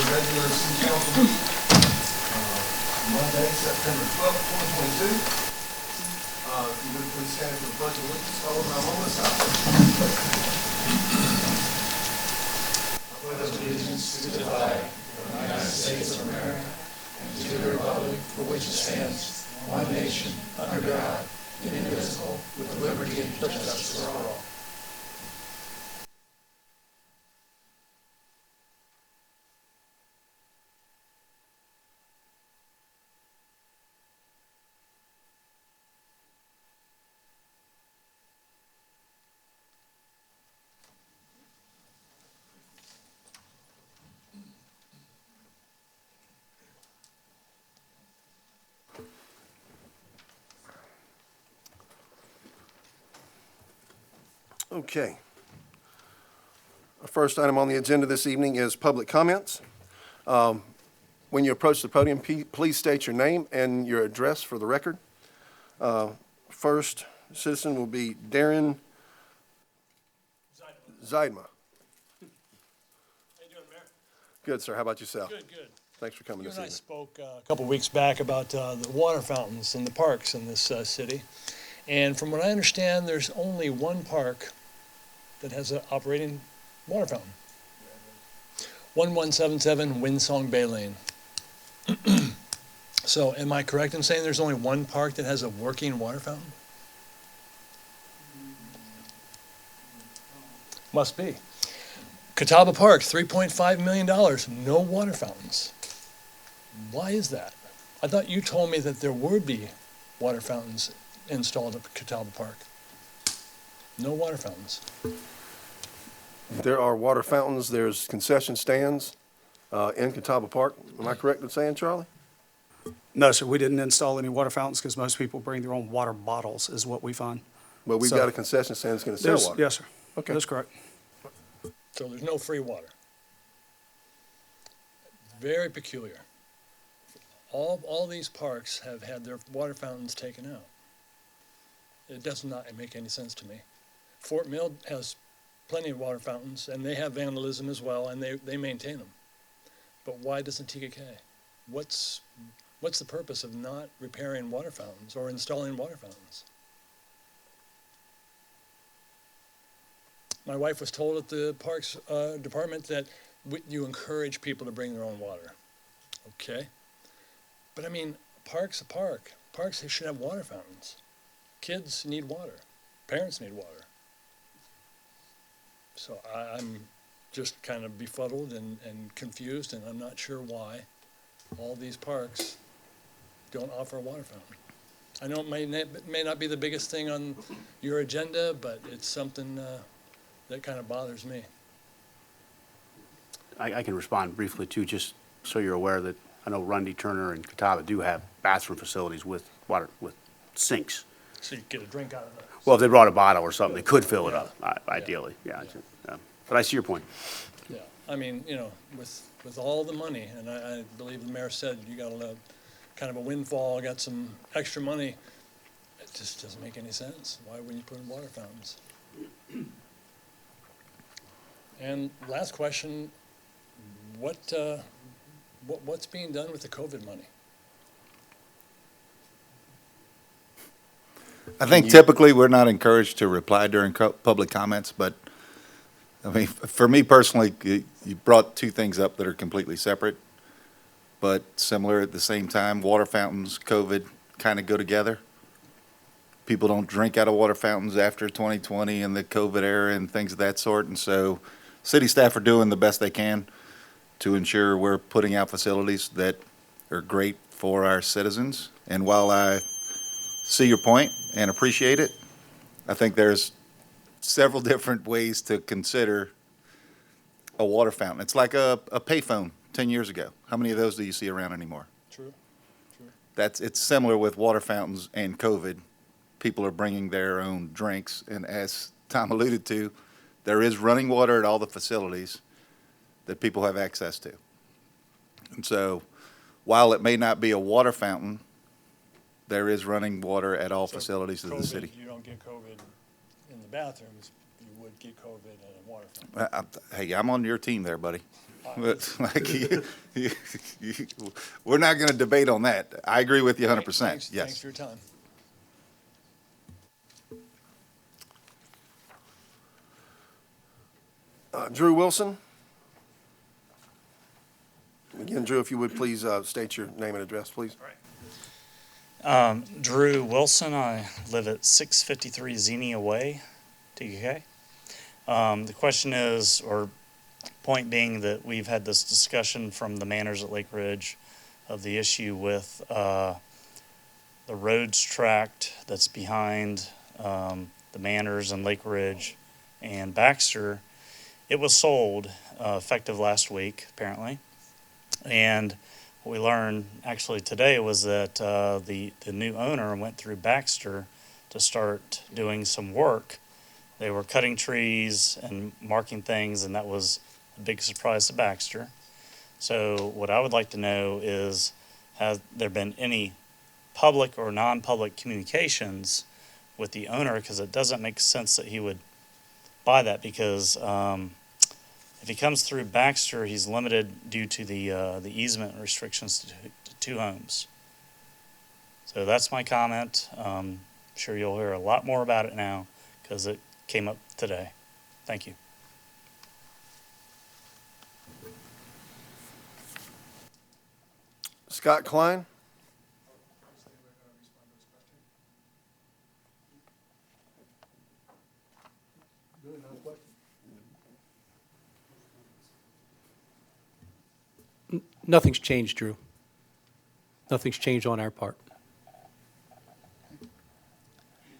regular city council meeting, Monday, September 12th, 2022. If you would please stand for the pledge of allegiance, followed by Mama South. I pledge allegiance to the flag of the United States of America and to the republic for which it stands, one nation, under God, indivisible, with liberty and justice for all. Okay. Our first item on the agenda this evening is public comments. When you approach the podium, please state your name and your address for the record. First citizen will be Darren Zeidma. How you doing, Mayor? Good, sir. How about yourself? Good, good. Thanks for coming You this and I evening. spoke a couple weeks back about the water fountains and the parks in this city. And from what I understand, there's only one park that has an operating water fountain. 1177 Windsong Bay Lane. So am I correct in saying there's only one park that has a working water fountain? Must be. Catawba Park, $3.5 million, no water fountains. Why is that? I thought you told me that there would be water fountains installed at Catawba Park. No water fountains. There are water fountains, there's concession stands in Catawba Park. Am I correct in saying, Charlie? No, sir, we didn't install any water fountains because most people bring their own water bottles, is what we find. But we've So- got a concession stand that's going to sell There's- water. Yes, sir. Okay. That's correct. So there's no free water. Very peculiar. All these parks have had their water fountains taken out. It does not make any sense to me. Fort Mill has plenty of water fountains, and they have vandalism as well, and they maintain them. But why doesn't TKK? What's the purpose of not repairing water fountains or installing water fountains? My wife was told at the Parks Department that you encourage people to bring their own water. Okay. But I mean, a park's a park. Parks should have water fountains. Kids need water. Parents need water. So I'm just kind of befuddled and confused, and I'm not sure why all these parks don't offer a water fountain. I know it may not be the biggest thing on your agenda, but it's something that kind of bothers me. I can respond briefly too, just so you're aware that I know Rundy, Turner, and Catawba do have bathroom facilities with water, with sinks. So you get a drink out of it. Well, if they brought a bottle or something, they could fill it Yeah. up, ideally, yeah. But I see your point. Yeah, I mean, with all the money, and I believe the mayor said you got a kind of a windfall, got some extra money. It just doesn't make any sense. Why wouldn't you put in water fountains? And last question, what's being done with the COVID money? I think typically we're not encouraged to reply during public comments, but I mean, for me personally, you brought two things up that are completely separate, but similar at the same time. Water fountains, COVID kind of go together. People don't drink out of water fountains after 2020 and the COVID era and things of that sort. And so city staff are doing the best they can to ensure we're putting out facilities that are great for our citizens. And while I see your point and appreciate it, I think there's several different ways to consider a water fountain. It's like a payphone 10 years ago. How many of those do you see around anymore? True. It's similar with water fountains and COVID. People are bringing their own drinks, and as Tom alluded to, there is running water at all the facilities that people have access to. And so while it may not be a water fountain, there is running water at all facilities of the COVID, city. You don't get COVID in the bathrooms, you would get COVID at a water fountain. Hey, I'm on your team there, buddy. But, like, we're not going to debate on that. I agree with you 100%. Thanks Yes. for your time. Drew Wilson. Again, Drew, if you would please state your name and address, please. Drew Wilson. I live at 653 Xenia Way, TK. The question is, or point being, that we've had this discussion from the Manors at Lake Ridge of the issue with the roads tract that's behind the Manors and Lake Ridge and Baxter. It was sold effective last week, apparently. And what we learned actually today was that the new owner went through Baxter to start doing some work. They were cutting trees and marking things, and that was a big surprise to Baxter. So what I would like to know is, has there been any public or non-public communications with the owner? Because it doesn't make sense that he would buy that, because if he comes through Baxter, he's limited due to the easement restrictions to two homes. So that's my comment. Sure you'll hear a lot more about it now because it came up today. Thank you. Scott Klein. Nothing's changed, Drew. Nothing's changed on our part.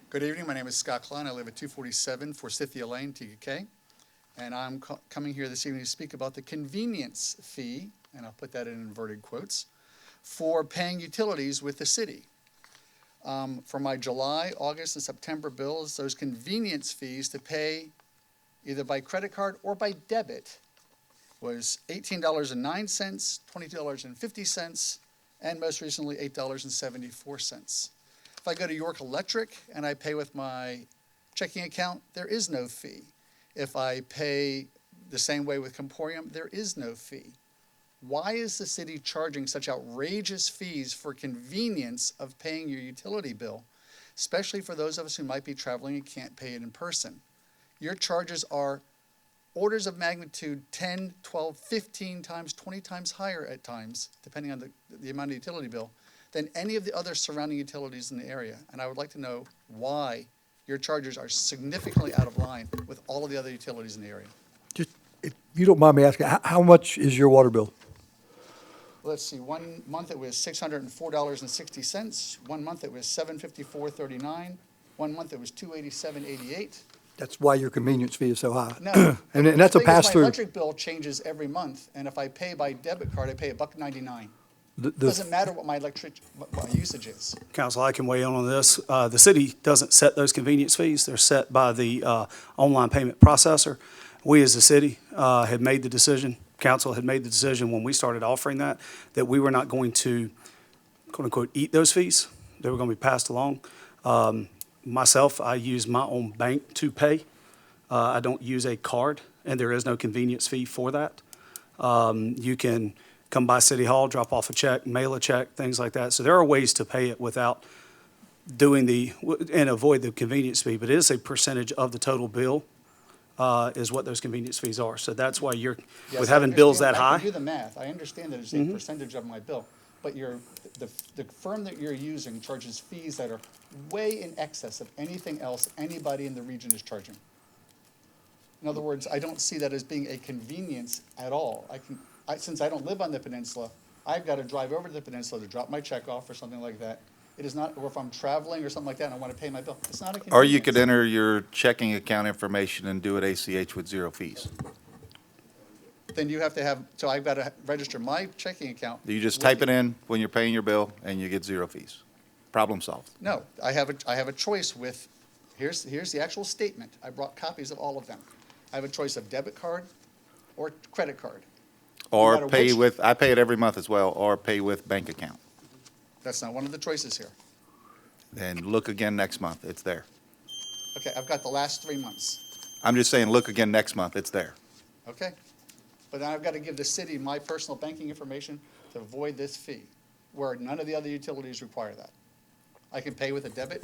Good evening. My name is Scott Klein. I live at 247 Forsythia Lane, TK. And I'm coming here this evening to speak about the convenience fee, and I'll put that in inverted quotes, for paying utilities with the city. For my July, August, and September bills, those convenience fees to pay either by credit card or by debit was $18.09, $20.50, and most recently $8.74. If I go to York Electric and I pay with my checking account, there is no fee. If I pay the same way with Comporium, there is no fee. Why is the city charging such outrageous fees for convenience of paying your utility bill, especially for those of us who might be traveling and can't pay it in person? Your charges are orders of magnitude 10, 12, 15 times, 20 times higher at times, depending on the amount of utility bill, than any of the other surrounding utilities in the area. And I would like to know why your charges are significantly out of line with all of the other utilities in the area. Just, if you don't mind me asking, how much is your water bill? Let's see, 1 month it was $604.60. 1 month it was $754.39. 1 month it was $287.88. That's why your convenience fee is so high. No. And that's a The thing is, pass-through. my electric bill changes every month, and if I pay by debit card, I pay $1.99. The- Doesn't matter what my what my usage is. Council, I can weigh in on this. The city doesn't set those convenience fees. They're set by the online payment processor. We, as a city, had made the decision, council had made the decision when we started offering that we were not going to, quote-unquote, eat those fees. They were going to be passed along. Myself, I use my own bank to pay. I don't use a card, and there is no convenience fee for that. You can come by City Hall, drop off a check, mail a check, things like that. So there are ways to pay it without doing and avoid the convenience fee, but it is a percentage of the total bill, is what those convenience fees are. So that's why Yes, with I having bills that understand- I high. can do the math. I understand that it's a percentage of my bill, but the firm that you're using charges fees that are way in excess of anything else anybody in the region is charging. In other words, I don't see that as being a convenience at all. Since I don't live on the peninsula, I've got to drive over to the peninsula to drop my check off or something like that. It is not, or if I'm traveling or something like that and I want to pay my bill, it's not a convenience. Or you could enter your checking account information and do it ACH with zero fees. Then you have to have, so I've got to register my checking account. You just type it in when you're paying your bill and you get zero fees. Problem solved. No, I have a choice with, here's the actual statement. I brought copies of all of them. I have a choice of debit card or credit card. Or matter pay which- with, I pay it every month as well, or pay with bank account. That's not one of the choices here. And look again next month, it's there. Okay, I've got the last 3 months. I'm just saying, look again next month, it's there. Okay? But then I've got to give the city my personal banking information to avoid this fee, where none of the other utilities require that. I can pay with a debit.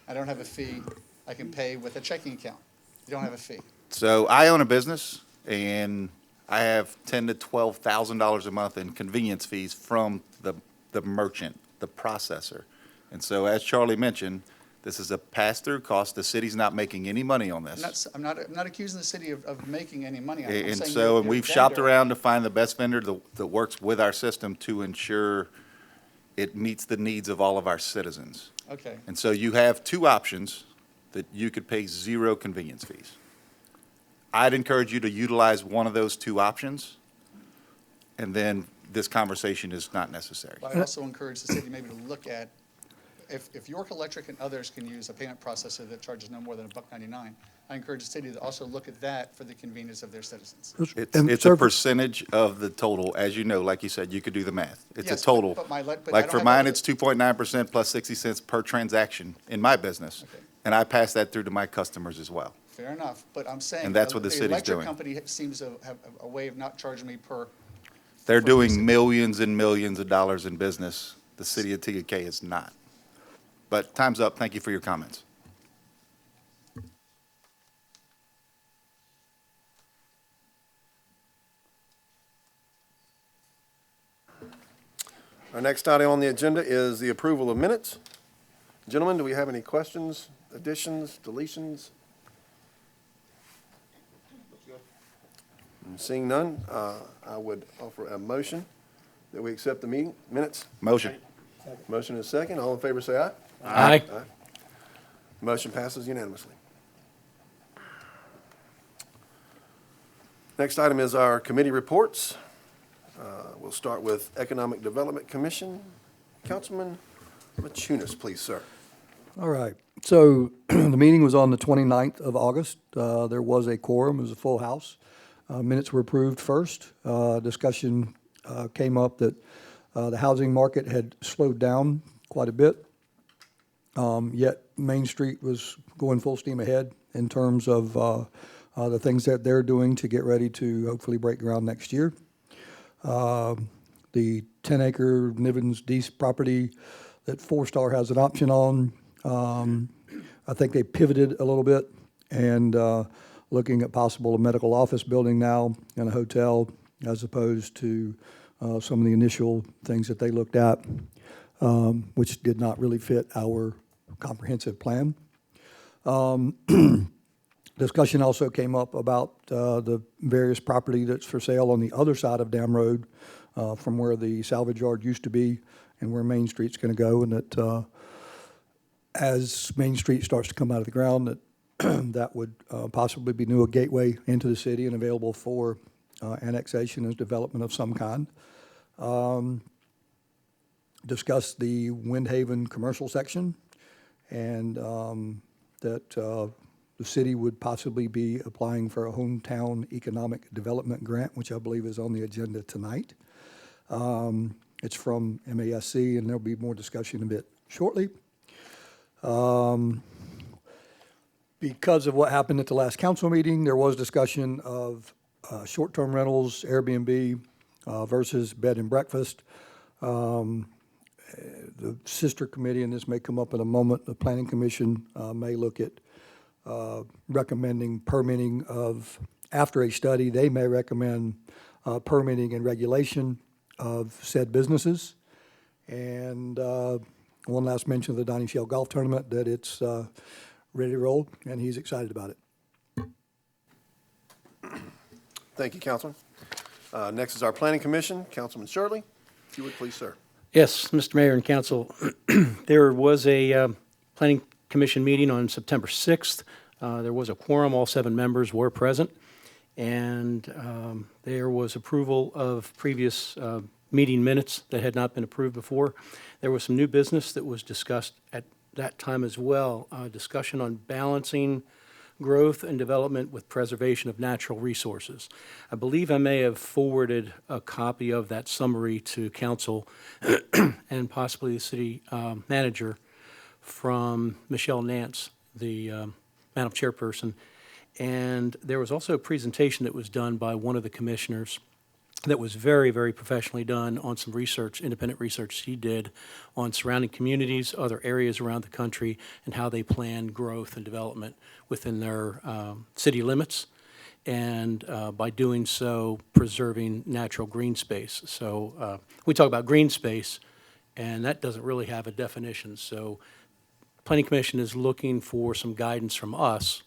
I don't have a fee. I can pay with a checking account. You don't have a fee. So I own a business, and I have $10,000 to $12,000 a month in convenience fees from the merchant, the processor. And so, as Charlie mentioned, this is a pass-through cost. The city's not making any money on this. I'm not accusing the city of making any money on it. I'm And saying so, your and we've shopped vendor- around to find the best vendor that works with our system to ensure it meets the needs of all of our citizens. Okay, And so you have two options that you could pay zero convenience fees. I'd encourage you to utilize one of those two options, and then this conversation is not necessary. but I also encourage the city maybe to look at, if York Electric and others can use a payment processor that charges no more than $1.99, I encourage the city to also look at that for the convenience of their citizens. And It's sir, a percentage of the total, as you know, like you said, you could do the math. It's a Yes, total. but I Like don't for have mine, a- it's 2.9% plus 60 cents per transaction in my business. Okay. And I pass that through to my customers as well. Fair enough, but I'm saying. And that's what the city's electric doing. company seems to have a way of not charging me per, They're For doing usage. millions and millions of dollars in business. The city of TK is not. But time's up. Thank you for your comments. Our next item on the agenda is the approval of minutes. Gentlemen, do we have any questions, additions, deletions? Seeing none, I would offer a motion that we accept the meeting minutes. Motion. Motion is second. All in favor, say aye. Aye. Motion passes unanimously. Next item is our committee reports. We'll start with Economic Development Commission. Councilman Machunas, please, sir. all right. So the meeting was on the 29th of August. There was a quorum, it was a full house. Minutes were approved first. Discussion came up that the housing market had slowed down quite a bit. Yet Main Street was going full steam ahead in terms of the things that they're doing to get ready to hopefully break ground next year. The 10-acre Nivens Dees property that Four Star has an option on, I think they pivoted a little bit and looking at possible a medical office building now and a hotel as opposed to some of the initial things that they looked at, which did not really fit our comprehensive plan. Discussion also came up about the various property that's for sale on the other side of Dam Road from where the salvage yard used to be and where Main Street's going to go, and that as Main Street starts to come out of the ground, that that would possibly be new a gateway into the city and available for annexation as development of some kind. Discussed the Windhaven commercial section and that the city would possibly be applying for a hometown economic development grant, which I believe is on the agenda tonight. It's from MASC, and there'll be more discussion a bit shortly. Because of what happened at the last council meeting, there was discussion of short-term rentals, Airbnb versus bed and breakfast. The sister committee, and this may come up in a moment, the Planning Commission may look at recommending permitting of, after a study, they may recommend permitting and regulation of said businesses. And one last mention of the Donnie Shell Golf Tournament, that it's ready to roll, and he's excited about it. Thank you, Councilman. Next is our Planning Commission. Councilman Shirley, if you would please, sir. Yes, Mr. Mayor and Council, there was a Planning Commission meeting on September 6th. There was a quorum, all 7 members were present, and there was approval of previous meeting minutes that had not been approved before. There was some new business that was discussed at that time as well, discussion on balancing growth and development with preservation of natural resources. I believe I may have forwarded a copy of that summary to council and possibly the city manager from Michelle Nance, the Madam Chairperson. And there was also a presentation that was done by one of the commissioners that was very, very professionally done on some research, independent research he did on surrounding communities, other areas around the country, and how they plan growth and development within their city limits, and by doing so, preserving natural green space. So we talk about green space, and that doesn't really have a definition. So Planning Commission is looking for some guidance from us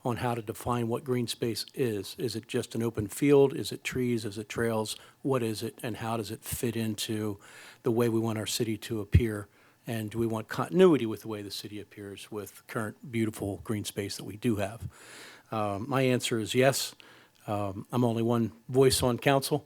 on how to define what green space is. Is it just an open field? Is it trees? Is it trails? What is it, and how does it fit into the way we want our city to appear? And do we want continuity with the way the city appears with current beautiful green space that we do have? My answer is yes. I'm only one voice on council,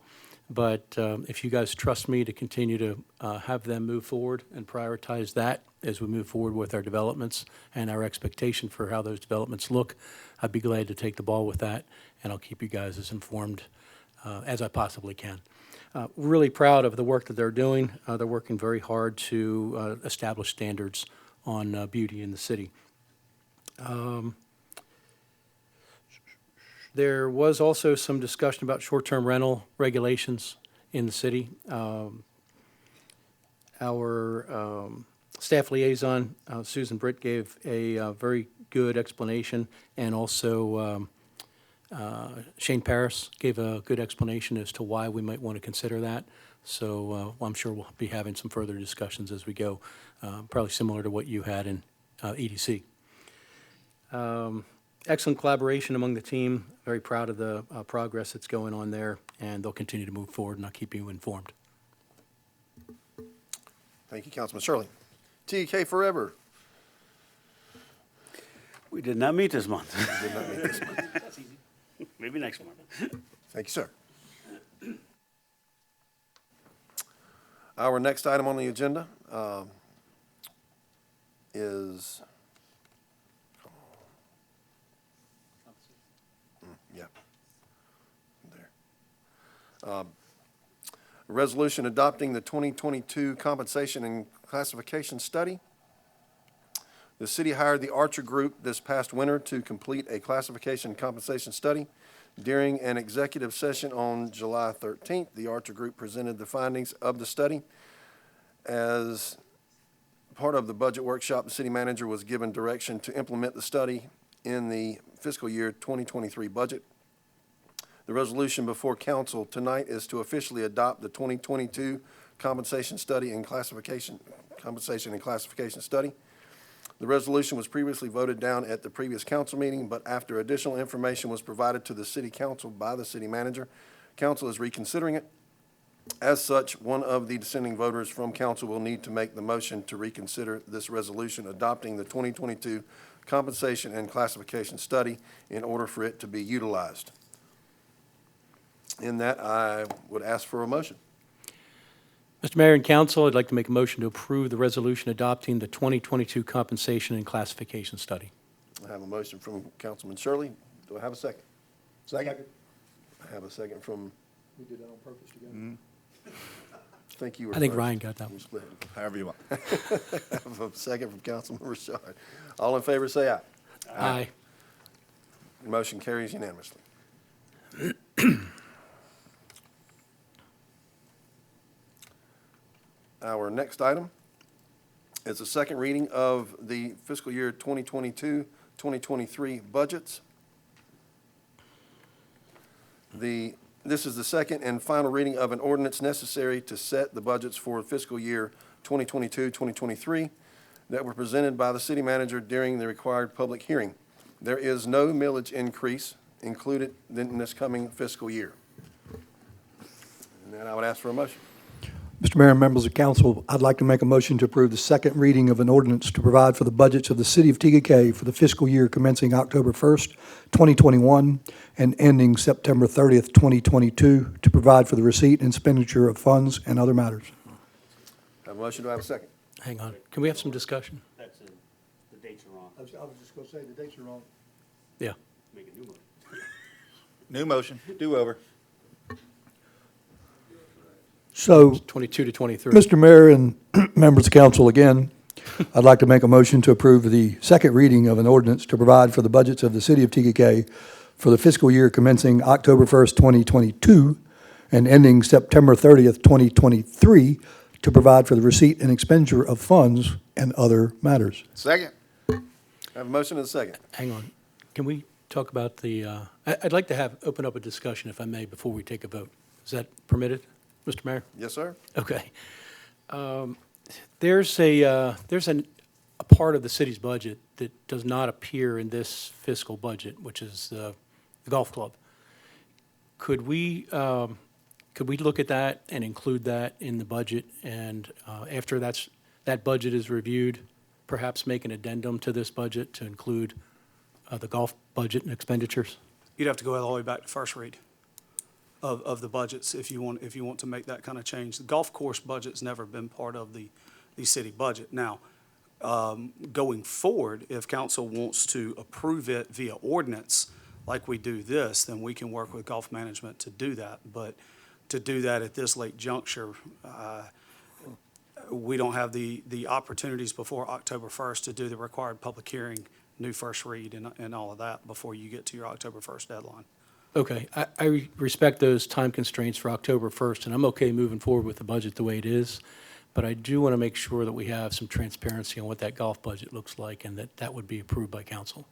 but if you guys trust me to continue to have them move forward and prioritize that as we move forward with our developments and our expectation for how those developments look, I'd be glad to take the ball with that, and I'll keep you guys as informed as I possibly can. Really proud of the work that they're doing. They're working very hard to establish standards on beauty in the city. There was also some discussion about short-term rental regulations in the city. Our staff liaison, Susan Britt, gave a very good explanation, and also Shane Paris gave a good explanation as to why we might want to consider that. So I'm sure we'll be having some further discussions as we go, probably similar to what you had in EDC. Excellent collaboration among the team. Very proud of the progress that's going on there, and they'll continue to move forward, and I'll keep you informed. Thank you, Councilman Shirley. TK Forever. We did not meet this month. Did not meet this month. Maybe next month. Thank you, sir. Our next item on the agenda is, yeah, there. Resolution adopting the 2022 compensation and classification study. The city hired the Archer Group this past winter to complete a classification and compensation study. During an executive session on July 13th, the Archer Group presented the findings of the study. As part of the budget workshop, the city manager was given direction to implement the study in the fiscal year 2023 budget. The resolution before council tonight is to officially adopt the 2022 compensation and classification study. The resolution was previously voted down at the previous council meeting, but after additional information was provided to the city council by the city manager, council is reconsidering it. As such, one of the dissenting voters from council will need to make the motion to reconsider this resolution adopting the 2022 compensation and classification study in order for it to be utilized. In that, I would ask for a motion. Mr. Mayor and Council, I'd like to make a motion to approve the resolution adopting the 2022 compensation and classification study. I have a motion from Councilman Shirley. Do I have a second? Second. I have a second from, We did that on purpose together. I think you were I think first. Ryan got that one. You split it. However you want. I have a second from Councilman Rashad. All in favor, say aye. Aye. Motion carries unanimously. Our next item is the second reading of the fiscal year 2022-2023 budgets. This is the second and final reading of an ordinance necessary to set the budgets for fiscal year 2022-2023 that were presented by the city manager during the required public hearing. There is no millage increase included in this coming fiscal year. And then I would ask for a motion. Mr. Mayor and members of council, I'd like to make a motion to approve the second reading of an ordinance to provide for the budgets of the city of TKK for the fiscal year commencing October 1st, 2021, and ending September 30th, 2022, to provide for the receipt and expenditure of funds and other matters. I have a motion. Do I have a second? Hang on. Can we have some discussion? That's it. The dates are wrong. I was just going to say, the dates are wrong. Yeah. Make a new one. New motion, do over. So, 22 to 23. Mr. Mayor and members of council, again, I'd like to make a motion to approve the second reading of an ordinance to provide for the budgets of the city of TKK for the fiscal year commencing October 1st, 2022, and ending September 30th, 2023, to provide for the receipt and expenditure of funds and other matters. Second. I have a motion and a second. Hang on. Can we talk about I'd like to open up a discussion, if I may, before we take a vote. Is that permitted, Mr. Mayor? Yes, sir? Okay. There's a part of the city's budget that does not appear in this fiscal budget, which is the golf club. Could we look at that and include that in the budget? And after that budget is reviewed, perhaps make an addendum to this budget to include the golf budget and expenditures? You'd have to go all the way back to first read of the budgets if you want to make that kind of change. The golf course budget's never been part of the city budget. Now, going forward, if council wants to approve it via ordinance like we do this, then we can work with golf management to do that. But to do that at this late juncture, we don't have the opportunities before October 1st to do the required public hearing, new first read, and all of that before you get to your October 1st deadline. Okay, I respect those time constraints for October 1st, and I'm okay moving forward with the budget the way it is, but I do want to make sure that we have some transparency on what that golf budget looks like and that would be approved by council.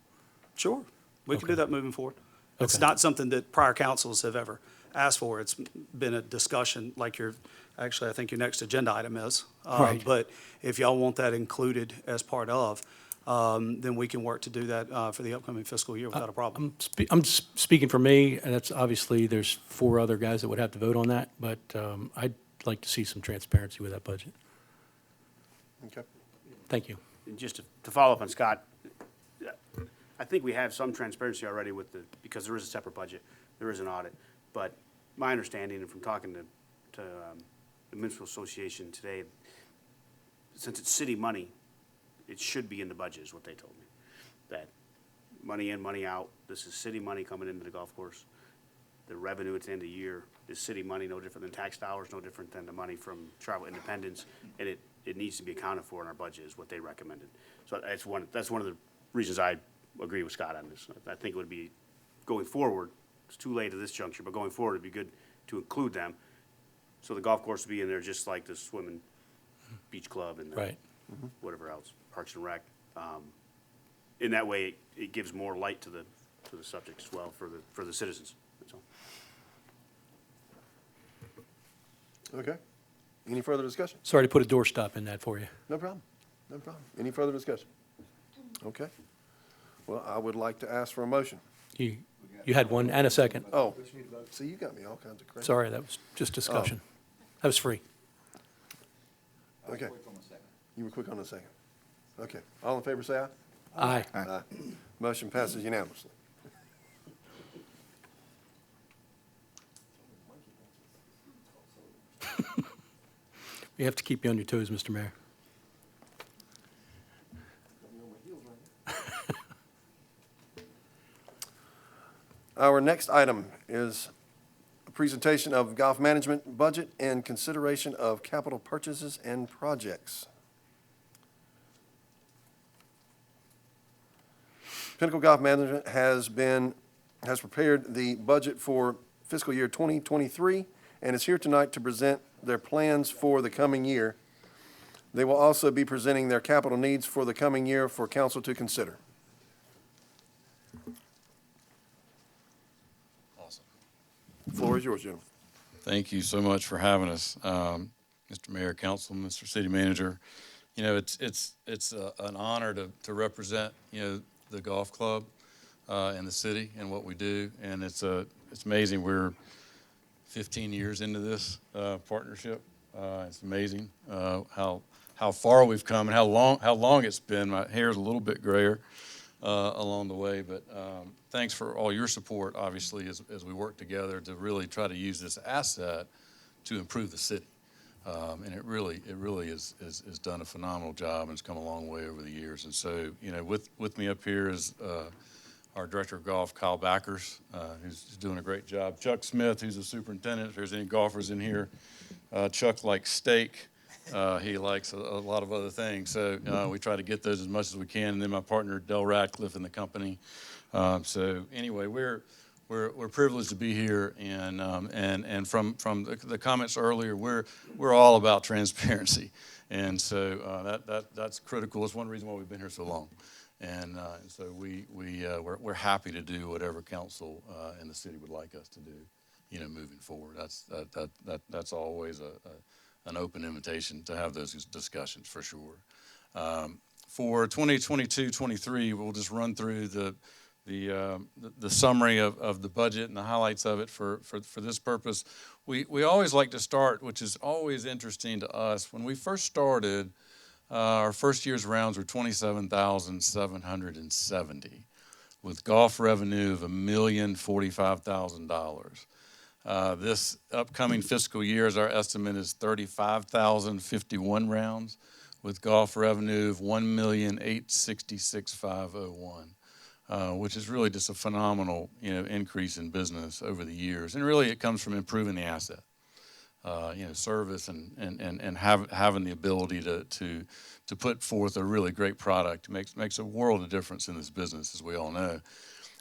Sure, we can do Okay. that moving forward. It's Okay. not something that prior councils have ever asked for. It's been a discussion like actually, I think your next agenda item is. Right. But if y'all want that included as part of, then we can work to do that for the upcoming fiscal year without a problem. I'm speaking for me, and that's obviously, there's 4 other guys that would have to vote on that, but I'd like to see some transparency with that budget. Okay. Thank you. And just to follow up on Scott, I think we have some transparency already because there is a separate budget, there is an audit. But my understanding, and from talking to the Municipal Association today, since it's city money, it should be in the budget, is what they told me. That money in, money out, this is city money coming into the golf course. The revenue at the end of the year is city money, no different than tax dollars, no different than the money from Travel Independence, and it needs to be accounted for in our budget, is what they recommended. So that's one of the reasons I agree with Scott on this. I think it would be, going forward, it's too late at this juncture, but going forward, it'd be good to include them. So the golf course would be in there just like the swimming, beach club, and the Right. whatever else, Parks and Rec. In that way, it gives more light to the subject as well for the citizens. That's all. Okay. Any further discussion? Sorry to put a doorstop in that for you. No problem. No problem. Any further discussion? Okay. Well, I would like to ask for a motion. You had one and a second. Oh, see, you got me all kinds of credit. Sorry, that was just discussion. That was free. Okay. You were quick on the second. Okay. All in favor, say aye. Aye. Aye. Motion passes unanimously. We have to keep you on your toes, Mr. Mayor. Our next item is a presentation of golf management budget and consideration of capital purchases and projects. Pinnacle Golf Management has prepared the budget for fiscal year 2023 and is here tonight to present their plans for the coming year. They will also be presenting their capital needs for the coming year for council to consider. Awesome. The floor is yours, gentlemen. Thank you so much for having us, Mr. Mayor, Council, Mr. City Manager. You know, it's an honor to represent, the golf club and the city and what we do. And it's amazing. We're 15 years into this partnership. It's amazing how far we've come and how long it's been. My hair's a little bit grayer along the way, but thanks for all your support, obviously, as we work together to really try to use this asset to improve the city. And it really has done a phenomenal job and it's come a long way over the years. And so, with me up here is our Director of Golf, Kyle Backers, who's doing a great job. Chuck Smith, who's the superintendent. If there's any golfers in here, Chuck likes steak He likes a lot of other things, so we try to get those as much as we can. And then my partner Del Radcliffe in the company. So anyway, we're privileged to be here, and from the comments earlier, we're all about transparency, and so that's critical. It's one reason why we've been here so long, and so we're happy to do whatever council and the city would like us to do, moving forward. That's always an open invitation to have those discussions for sure. For 2022-23, we'll just run through the summary of the budget and the highlights of it for this purpose. We always like to start, which is always interesting to us. When we first started, our first year's rounds were 27,770 with golf revenue of $1,045,000. This upcoming fiscal year's our estimate is 35,051 rounds with golf revenue of $1,866,501, which is really just a phenomenal increase in business over the years. And really it comes from improving the asset, service and having the ability to put forth a really great product makes a world of difference in this business, as we all know.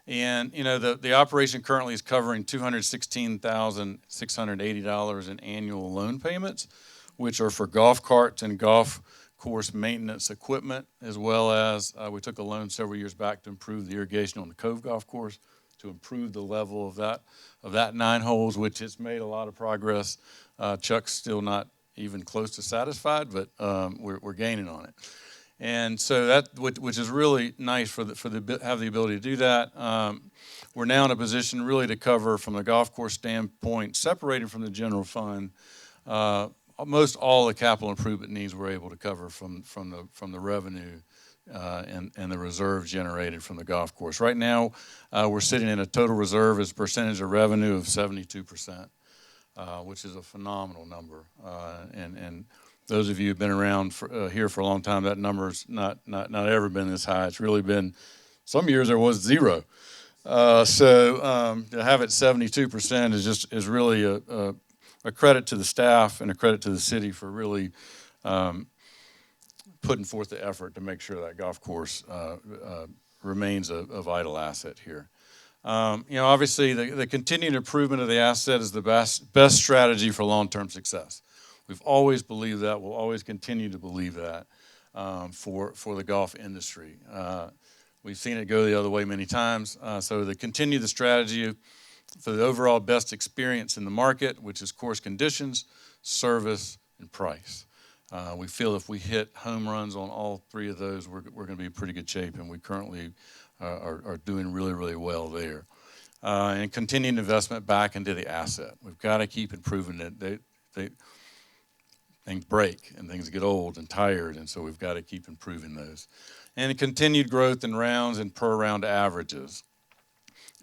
And, the operation currently is covering $216,680 in annual loan payments, which are for golf carts and golf course maintenance equipment, as well as we took a loan several years back to improve the irrigation on the Cove Golf Course, to improve the level of that 9 holes, which it's made a lot of progress. Chuck's still not even close to satisfied, but we're gaining on it. And so that, which is really nice have the ability to do that. We're now in a position really to cover from the golf course standpoint, separated from the general fund, most all the capital improvement needs we're able to cover from the revenue and the reserve generated from the golf course. Right now, we're sitting in a total reserve as a percentage of revenue of 72%, which is a phenomenal number. And those of you who've been around here for a long time, that number's not ever been this high. It's really been, some years there was 0. So to have it 72% is really a credit to the staff and a credit to the city for really putting forth the effort to make sure that golf course remains a vital asset here. Obviously the continued improvement of the asset is the best strategy for long-term success. We've always believed that. We'll always continue to believe that for the golf industry. We've seen it go the other way many times. So to continue the strategy for the overall best experience in the market, which is course conditions, service, and price. We feel if we hit home runs on all 3 of those, we're going to be in pretty good shape, and we currently are doing really, really well there. And continuing investment back into the asset. We've got to keep improving it. Things break and things get old and tired, and so we've got to keep improving those. And a continued growth in rounds and per round averages.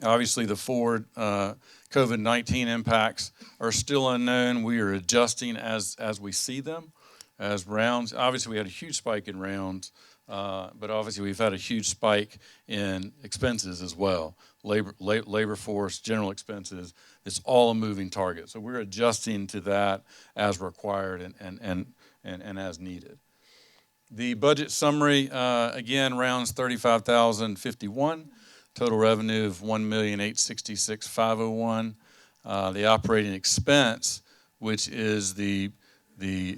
Obviously, the forward COVID-19 impacts are still unknown. We are adjusting as we see them. As rounds, obviously we had a huge spike in rounds, but obviously we've had a huge spike in expenses as well. Labor force, general expenses, it's all a moving target. So we're adjusting to that as required and as needed. The budget summary, again, rounds 35,051, total revenue of $1,866,501. The operating expense, which is the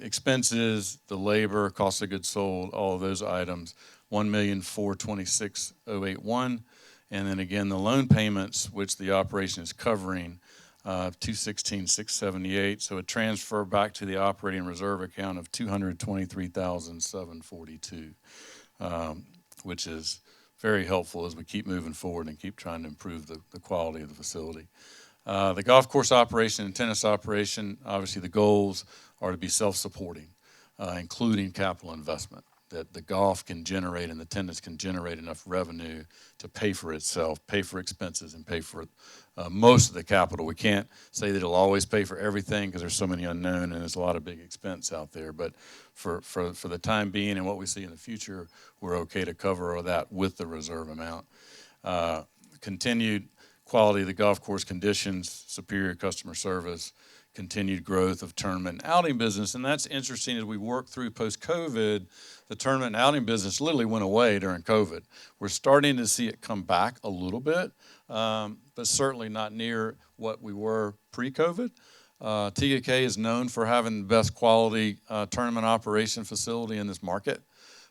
expenses, the labor, cost of goods sold, all of those items, $1,426,081. And then again, the loan payments, which the operation is covering, $216,678. So a transfer back to the operating reserve account of $223,742, which is very helpful as we keep moving forward and keep trying to improve the quality of the facility. The golf course operation and tennis operation, obviously the goals are to be self-supporting, including capital investment, that the golf can generate and the tennis can generate enough revenue to pay for itself, pay for expenses, and pay for most of the capital. We can't say that it'll always pay for everything because there's so many unknown and there's a lot of big expense out there. But for the time being and what we see in the future, we're okay to cover that with the reserve amount. Continued quality of the golf course conditions, superior customer service, continued growth of tournament and outing business. And that's interesting as we work through post-COVID, the tournament and outing business literally went away during COVID. We're starting to see it come back a little bit, but certainly not near what we were pre-COVID. TKK is known for having the best quality tournament operation facility in this market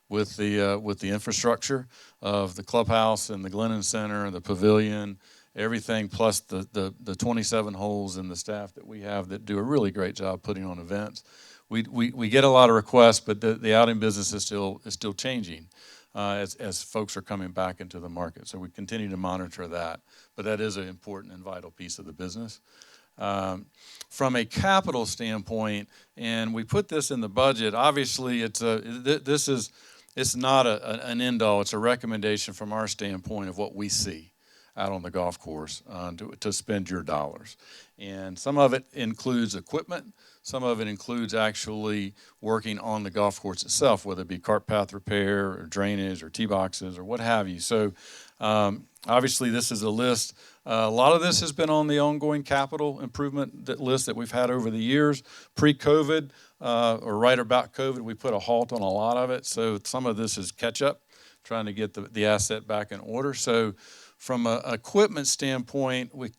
with the infrastructure of the clubhouse and the Glennon Center and the pavilion, everything, plus the 27 holes and the staff that we have that do a really great job putting on events. We get a lot of requests, but the outing business is still changing as folks are coming back into the market. So we continue to monitor that, but that is an important and vital piece of the business. From a capital standpoint, and we put this in the budget, obviously it's not an end-all, it's a recommendation from our standpoint of what we see out on the golf course to spend your dollars. And some of it includes equipment, some of it includes actually working on the golf course itself, whether it be cart path repair or drainage or tee boxes or what have you. So obviously this is a list. A lot of this has been on the ongoing capital improvement list that we've had over the years. Pre-COVID, or right about COVID, we put a halt on a lot of it. So some of this is catch up, trying to get the asset back in order. So from an equipment standpoint, we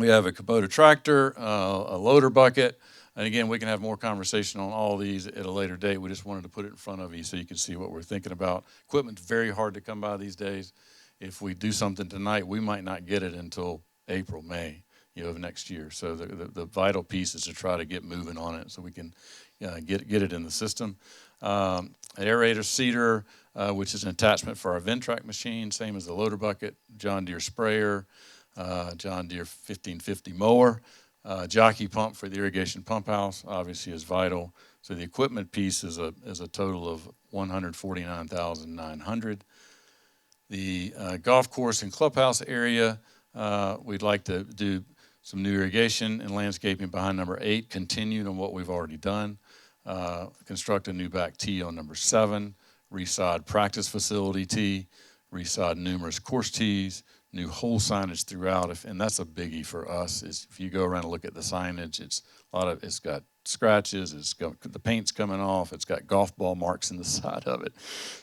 have a Kubota tractor, a loader bucket. And again, we can have more conversation on all these at a later date. We just wanted to put it in front of you so you can see what we're thinking about. Equipment's very hard to come by these days. If we do something tonight, we might not get it until April, May, of next year. So the vital piece is to try to get moving on it so we can get it in the system. An aerator seeder, which is an attachment for our Ventrac machine, same as the loader bucket, John Deere sprayer, John Deere 1550 mower, jockey pump for the irrigation pump house, obviously is vital. So the equipment piece is a total of $149,900. The golf course and clubhouse area, we'd like to do some new irrigation and landscaping behind number 8, continued on what we've already done. Construct a new back tee on number 7, resod practice facility tee, resod numerous course tees, new hole signage throughout. And that's a biggie for us. Is if you go around and look at the signage, it's got scratches, the paint's coming off, it's got golf ball marks in the side of it.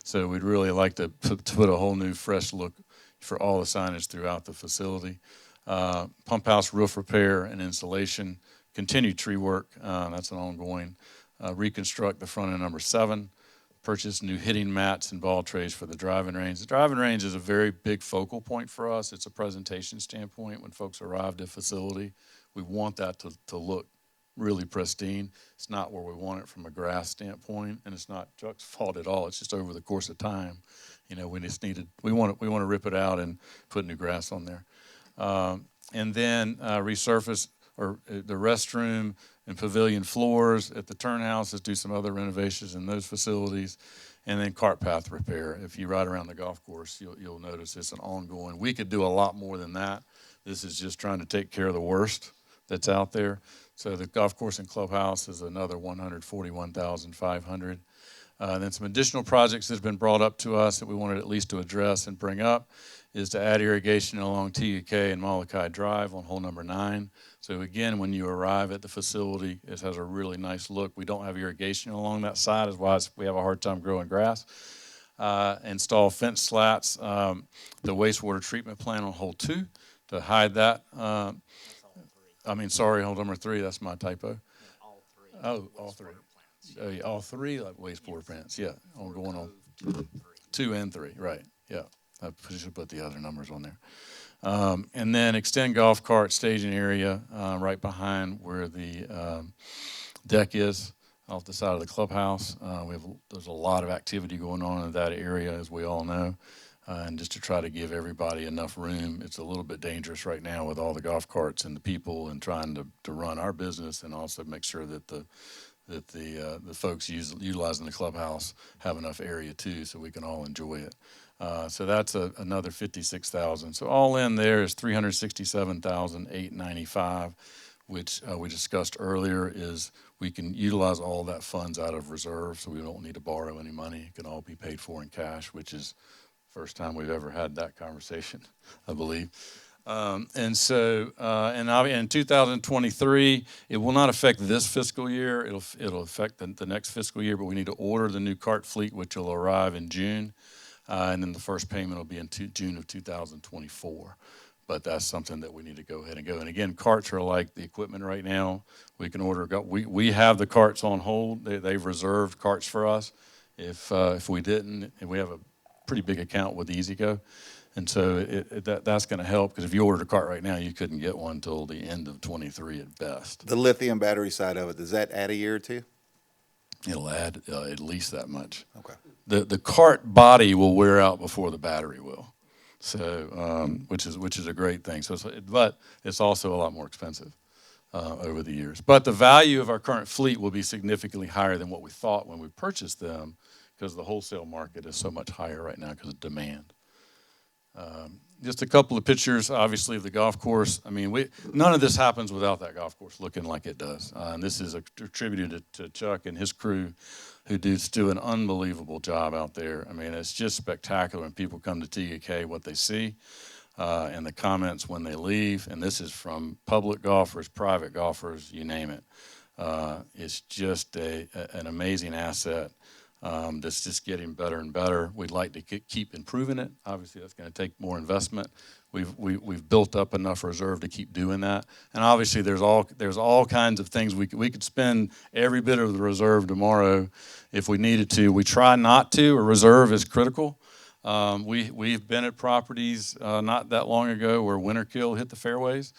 So we'd really like to put a whole new fresh look for all the signage throughout the facility. Pump house roof repair and installation, continued tree work, that's an ongoing. Reconstruct the front of number 7, purchase new hitting mats and ball trays for the driving range. The driving range is a very big focal point for us. It's a presentation standpoint when folks arrive at a facility. We want that to look really pristine. It's not where we want it from a grass standpoint, and it's not Chuck's fault at all. It's just over the course of time, we want to rip it out and put new grass on there, and then resurface the restroom and pavilion floors at the turnhouses. Do some other renovations in those facilities, and then cart path repair. If you ride around the golf course, you'll notice it's an ongoing. We could do a lot more than that. This is just trying to take care of the worst that's out there. So the golf course and clubhouse is another $141,500. Then some additional projects that have been brought up to us that we wanted at least to address and bring up is to add irrigation along TUK and Molokai Drive on hole number 9. So again, when you arrive at the facility, it has a really nice look. We don't have irrigation along that side, as why we have a hard time growing grass. Install fence slats, the wastewater treatment plant on hole 2 to hide that. Hole number 3, that's my typo. All 3. Oh, all 3. Oh, yeah, all 3 like wastewater plants, yeah. Going on 2 and 3, right, yeah. I should put the other numbers on there. And then extend golf cart staging area right behind where the deck is off the side of the clubhouse. There's a lot of activity going on in that area, as we all know. And just to try to give everybody enough room. It's a little bit dangerous right now with all the golf carts and the people and trying to run our business, and also make sure that the folks utilizing the clubhouse have enough area too, so we can all enjoy it. So that's another $56,000. So all in there is $367,895, which we discussed earlier. Is we can utilize all that funds out of reserve, so we don't need to borrow any money. It can all be paid for in cash, which is the first time we've ever had that conversation, I believe. And so, in 2023, it will not affect this fiscal year. It'll affect the next fiscal year, but we need to order the new cart fleet, which will arrive in June. And then the first payment will be in June of 2024. But that's something that we need to go ahead and go. And again, carts are like the equipment right now. We can order, we have the carts on hold. They've reserved carts for us. If we didn't, and we have a pretty big account with EasyGo. And so that's going to help, because if you ordered a cart right now, you couldn't get one until the end of 23 at best. The lithium battery side of it, does that add a year or two? It'll add at least that much. Okay. The cart body will wear out before the battery will. So, which is a great thing. But it's also a lot more expensive over the years. But the value of our current fleet will be significantly higher than what we thought when we purchased them, because the wholesale market is so much higher right now because of demand. Just a couple of pictures, obviously, of the golf course. I mean, none of this happens without that golf course looking like it does. And this is attributed to Chuck and his crew, who do an unbelievable job out there. I mean, it's just spectacular when people come to TUK, what they see, and the comments when they leave. And this is from public golfers, private golfers, you name it. It's just an amazing asset. That's just getting better and better. We'd like to keep improving it. Obviously, that's going to take more investment. We've built up enough reserve to keep doing that. And obviously, there's all kinds of things we could spend every bit of the reserve tomorrow if we needed to. We try not to. A reserve is critical. We've been at properties not that long ago where winter kill hit the fairways,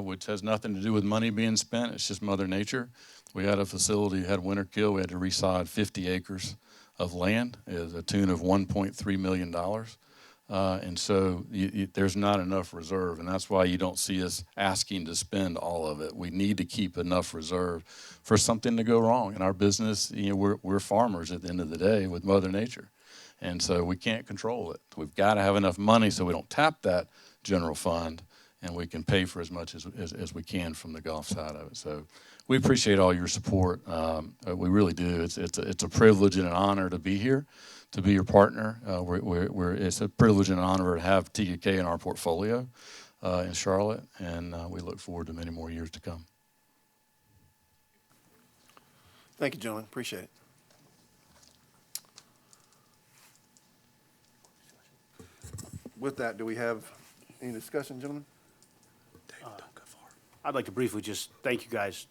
which has nothing to do with money being spent. It's just Mother Nature. We had a facility, had winter kill. We had to resod 50 acres of land at a tune of $1.3 million. And so there's not enough reserve, and that's why you don't see us asking to spend all of it. We need to keep enough reserve for something to go wrong. In our business, we're farmers at the end of the day with Mother Nature. And so we can't control it. We've got to have enough money so we don't tap that general fund, and we can pay for as much as we can from the golf side of it. So we appreciate all your support. We really do. It's a privilege and an honor to be here, to be your partner. It's a privilege and an honor to have TUK in our portfolio in Charlotte, and we look forward to many more years to come. Thank you, gentlemen. Appreciate it. With that, do we have any discussion, gentlemen? I'd like to briefly just thank you guys.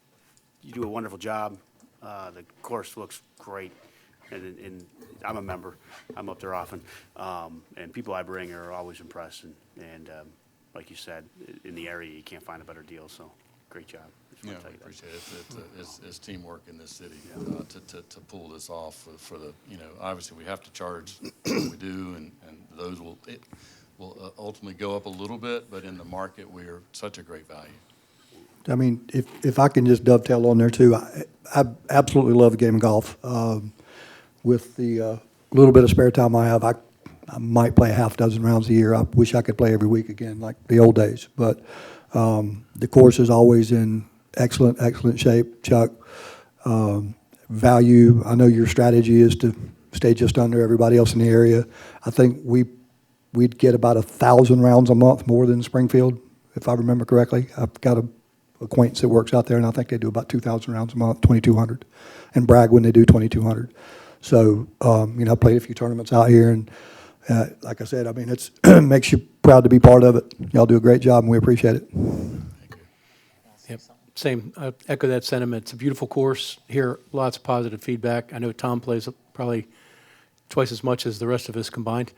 You do a wonderful job. The course looks great, and I'm a member. I'm up there often, and people I bring are always impressed. And like you said, in the area, you can't find a better deal. So, great job. Yeah, we appreciate it. It's teamwork in this city to pull this off for the, obviously we have to charge what we do, and those will ultimately go up a little bit, but in the market, we're such a great value. I mean, if I can just dovetail on there too, I absolutely love the game of golf. With the little bit of spare time I have, I might play a half dozen rounds a year. I wish I could play every week again, like the old days. But the course is always in excellent shape. Chuck, value, I know your strategy is to stay just under everybody else in the area. I think we'd get about 1,000 rounds a month more than Springfield, if I remember correctly. I've got a acquaintance that works out there, and I think they do about 2,000 rounds a month, 2,200, and brag when they do 2,200. So, I played a few tournaments out here, and like I said, I mean, it's makes you proud to be part of it. Y'all do a great job, and we appreciate it. Yep. Same. I echo that sentiment. It's a beautiful course. Hear lots of positive feedback. I know Tom plays probably twice as much as the rest of us combined.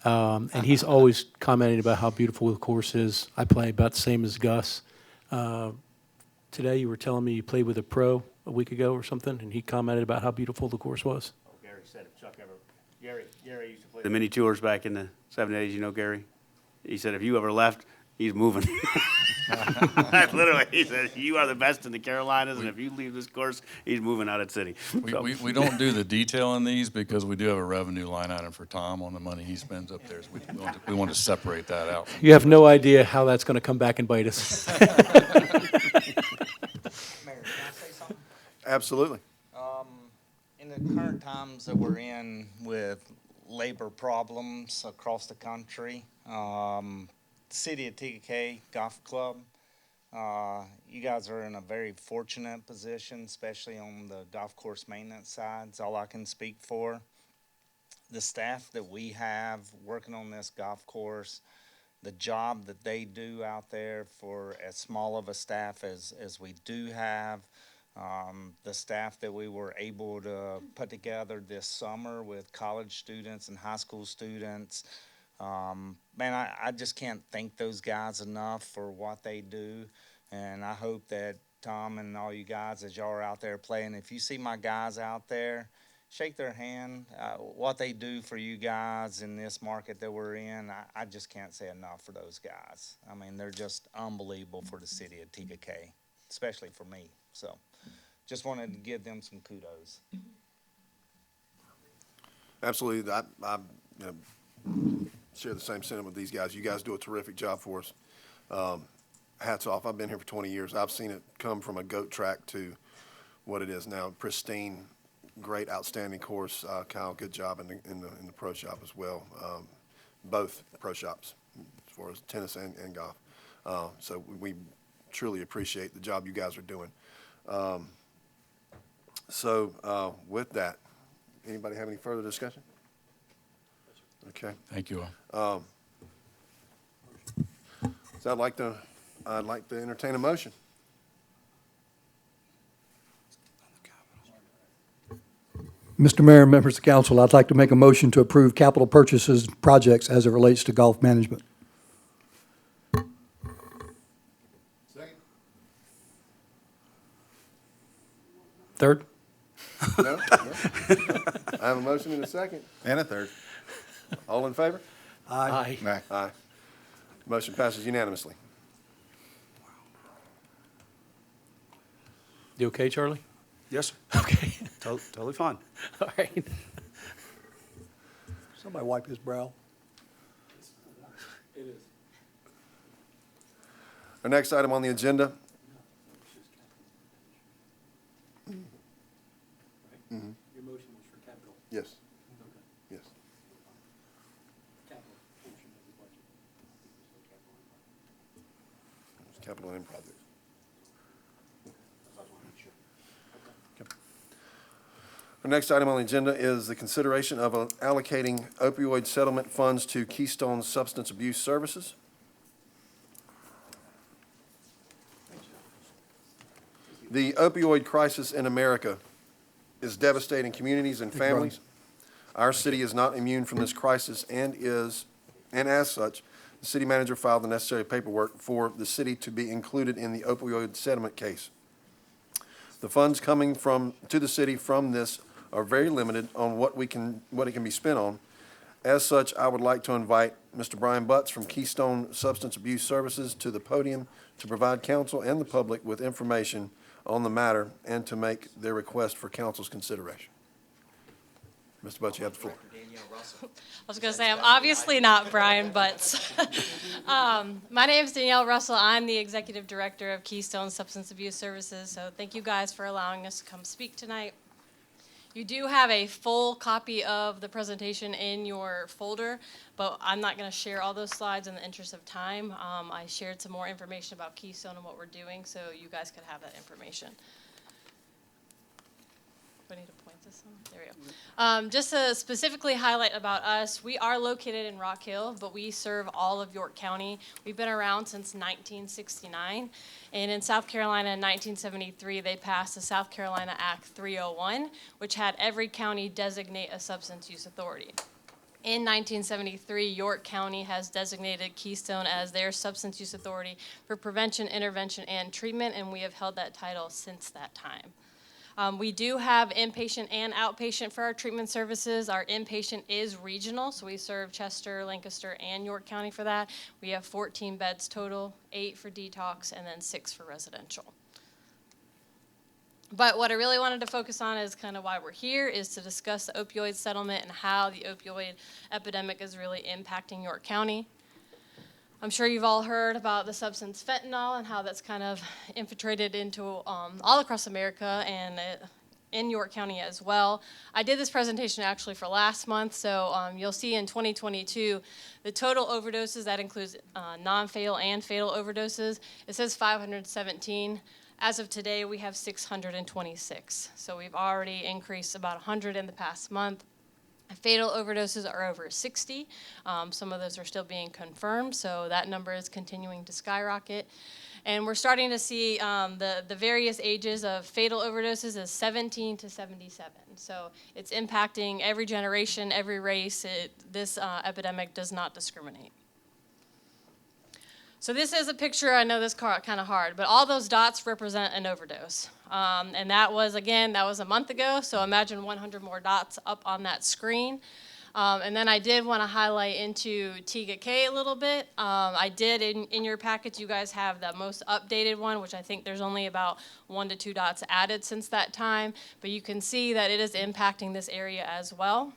And he's always commenting about how beautiful the course is. I play about the same as Gus. Today you were telling me you played with a pro a week ago or something, and he commented about how beautiful the course was. Oh, Gary said if Chuck ever, Gary used to play the mini tours back in the 70s, you know, Gary? He said if you ever left, he's moving. Literally, he said, you are the best in the Carolinas, and if you leave this course, he's moving out of the city. We don't do the detail on these because we do have a revenue line item for Tom on the money he spends up there. So we want to separate that out. You have no idea how that's going to come back and bite us. Mayor, can I say something? Absolutely. In the current times that we're in with labor problems across the country, City of TK Golf Club, you guys are in a very fortunate position, especially on the golf course maintenance side. It's all I can speak for. The staff that we have working on this golf course, the job that they do out there for as small of a staff as we do have, the staff that we were able to put together this summer with college students and high school students. Man, I just can't thank those guys enough for what they do. And I hope that Tom and all you guys, as y'all are out there playing, if you see my guys out there, shake their hand. What they do for you guys in this market that we're in, I just can't say enough for those guys. I mean, they're just unbelievable for the city of TK, especially for me. So just wanted to give them some kudos. Absolutely. I you know, share the same sentiment with these guys. You guys do a terrific job for us. Hats off. I've been here for 20 years. I've seen it come from a goat track to what it is now. Pristine, great, outstanding course. Kyle, good job in the pro shop as well. Both pro shops, as far as tennis and golf. So we truly appreciate the job you guys are doing. With that, anybody have any further discussion? Okay. Thank you all. So I'd like to entertain a motion. Mr. Mayor and members of the council, I'd like to make a motion to approve capital purchases projects as it relates to golf management. Second. Third? No? I have a motion and a second. And a third. All in favor? Aye. Aye. Aye. Motion passes unanimously. You okay, Charlie? Yes, sir. Okay. Totally fine. All right. Somebody wipe his brow. Our next item on the agenda. Your motion was for capital. Yes. Yes. Capital and projects. Okay. Our next item on the agenda is the consideration of allocating opioid settlement funds to Keystone Substance Abuse Services. The opioid crisis in America is devastating communities and families. Our city is not immune from this crisis and as such, the city manager filed the necessary paperwork for the city to be included in the opioid settlement case. The funds coming to the city from this are very limited on what it can be spent on. As such, I would like to invite Mr. Brian Butts from Keystone Substance Abuse Services to the podium to provide council and the public with information on the matter and to make their request for council's consideration. Mr. Butts, you have the floor. I was going to say, I'm obviously not Brian Butts. My name is Danielle Russell. I'm the Executive Director of Keystone Substance Abuse Services, so thank you guys for allowing us to come speak tonight. You do have a full copy of the presentation in your folder, but I'm not going to share all those slides in the interest of time. I shared some more information about Keystone and what we're doing, so you guys could have that information. Do I need to point this on? There we go. Just to specifically highlight about us, we are located in Rock Hill, but we serve all of York County. We've been around since 1969, and in South Carolina in 1973, they passed the South Carolina Act 301, which had every county designate a substance use authority. In 1973, York County has designated Keystone as their substance use authority for prevention, intervention, and treatment, and we have held that title since that time. We do have inpatient and outpatient for our treatment services. Our inpatient is regional, so we serve Chester, Lancaster, and York County for that. We have 14 beds total, 8 for detox, and then 6 for residential. But what I really wanted to focus on is kind of why we're here, is to discuss the opioid settlement and how the opioid epidemic is really impacting York County. I'm sure you've all heard about the substance fentanyl and how that's kind of infiltrated into all across America, and in York County as well. I did this presentation actually for last month, so you'll see in 2022, the total overdoses, that includes non-fatal and fatal overdoses, it says 517. As of today, we have 626. So we've already increased about 100 in the past month. Fatal overdoses are over 60. Some of those are still being confirmed, so that number is continuing to skyrocket. And we're starting to see the various ages of fatal overdoses is 17 to 77. So it's impacting every generation, every race. This epidemic does not discriminate. So this is a picture, I know this kind of hard, but all those dots represent an overdose. And that was a month ago, so imagine 100 more dots up on that screen. And then I did want to highlight into TIGA-K a little bit. I did, in your packets, you guys have the most updated one, which I think there's only about 1 to 2 dots added since that time. But you can see that it is impacting this area as well.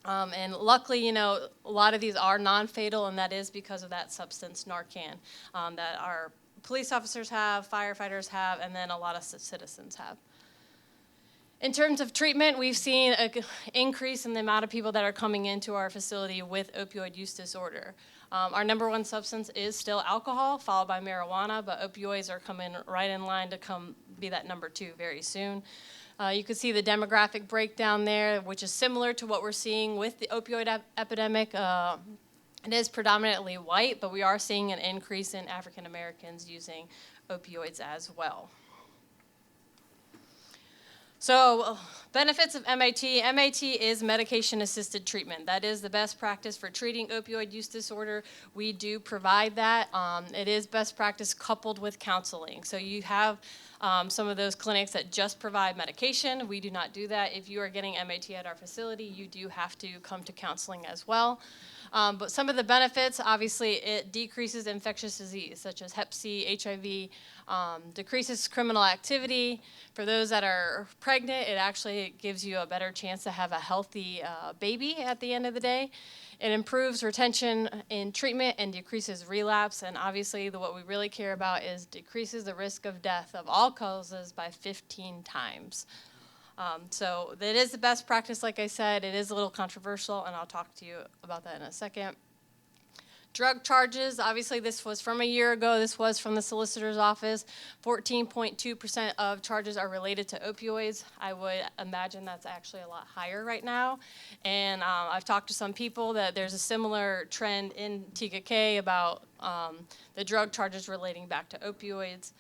And luckily, a lot of these are non-fatal, and that is because of that substance, Narcan, that our police officers have, firefighters have, and then a lot of citizens have. In terms of treatment, we've seen an increase in the amount of people that are coming into our facility with opioid use disorder. Our number one substance is still alcohol, followed by marijuana, but opioids are coming right in line to come be that number 2 very soon. You can see the demographic breakdown there, which is similar to what we're seeing with the opioid epidemic. It is predominantly white, but we are seeing an increase in African Americans using opioids as well. So benefits of MAT. MAT is medication-assisted treatment. That is the best practice for treating opioid use disorder. We do provide that. It is best practice coupled with counseling. So you have some of those clinics that just provide medication. We do not do that. If you are getting MAT at our facility, you do have to come to counseling as well. But some of the benefits, obviously, it decreases infectious disease, such as Hep C, HIV, decreases criminal activity. For those that are pregnant, it actually gives you a better chance to have a healthy baby at the end of the day. It improves retention in treatment and decreases relapse. And obviously, what we really care about is decreases the risk of death of all causes by 15 times. So it is the best practice, like I said. It is a little controversial, and I'll talk to you about that in a second. Drug charges, obviously this was from a year ago. This was from the solicitor's office. 14.2% of charges are related to opioids. I would imagine that's actually a lot higher right now. And I've talked to some people that there's a similar trend in TIGA-K about the drug charges relating back to opioids.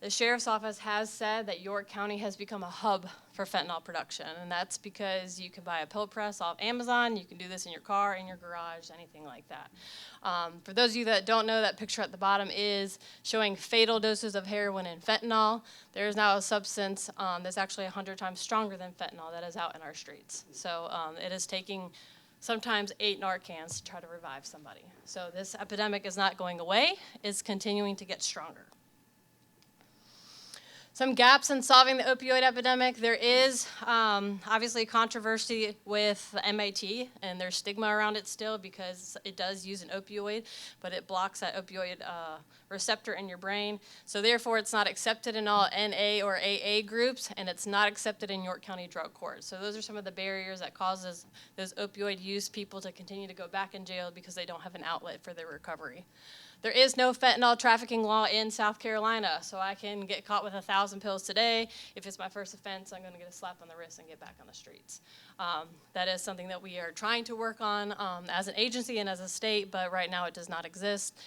The Sheriff's Office has said that York County has become a hub for fentanyl production, and that's because you can buy a pill press off Amazon, you can do this in your car, in your garage, anything like that. For those of you that don't know, that picture at the bottom is showing fatal doses of heroin and fentanyl. There is now a substance that's actually 100 times stronger than fentanyl that is out in our streets. So it is taking sometimes 8 Narcans to try to revive somebody. So this epidemic is not going away, it's continuing to get stronger. Some gaps in solving the opioid epidemic. There is obviously controversy with the MAT, and there's stigma around it still because it does use an opioid, but it blocks that opioid receptor in your brain. So therefore, it's not accepted in all NA or AA groups, and it's not accepted in York County drug court. So those are some of the barriers that causes those opioid use people to continue to go back in jail because they don't have an outlet for their recovery. There is no fentanyl trafficking law in South Carolina, so I can get caught with 1,000 pills today. If it's my first offense, I'm going to get a slap on the wrist and get back on the streets. That is something that we are trying to work on as an agency and as a state, but right now it does not exist.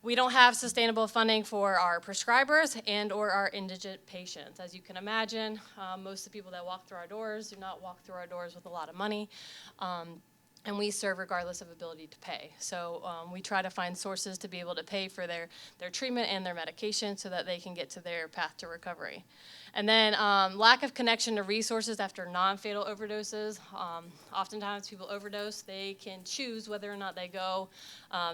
We don't have sustainable funding for our prescribers and or our indigent patients. As you can imagine, most of the people that walk through our doors do not walk through our doors with a lot of money. And we serve regardless of ability to pay. So we try to find sources to be able to pay for their treatment and their medication so that they can get to their path to recovery. And then lack of connection to resources after non-fatal overdoses. Oftentimes people overdose, they can choose whether or not they go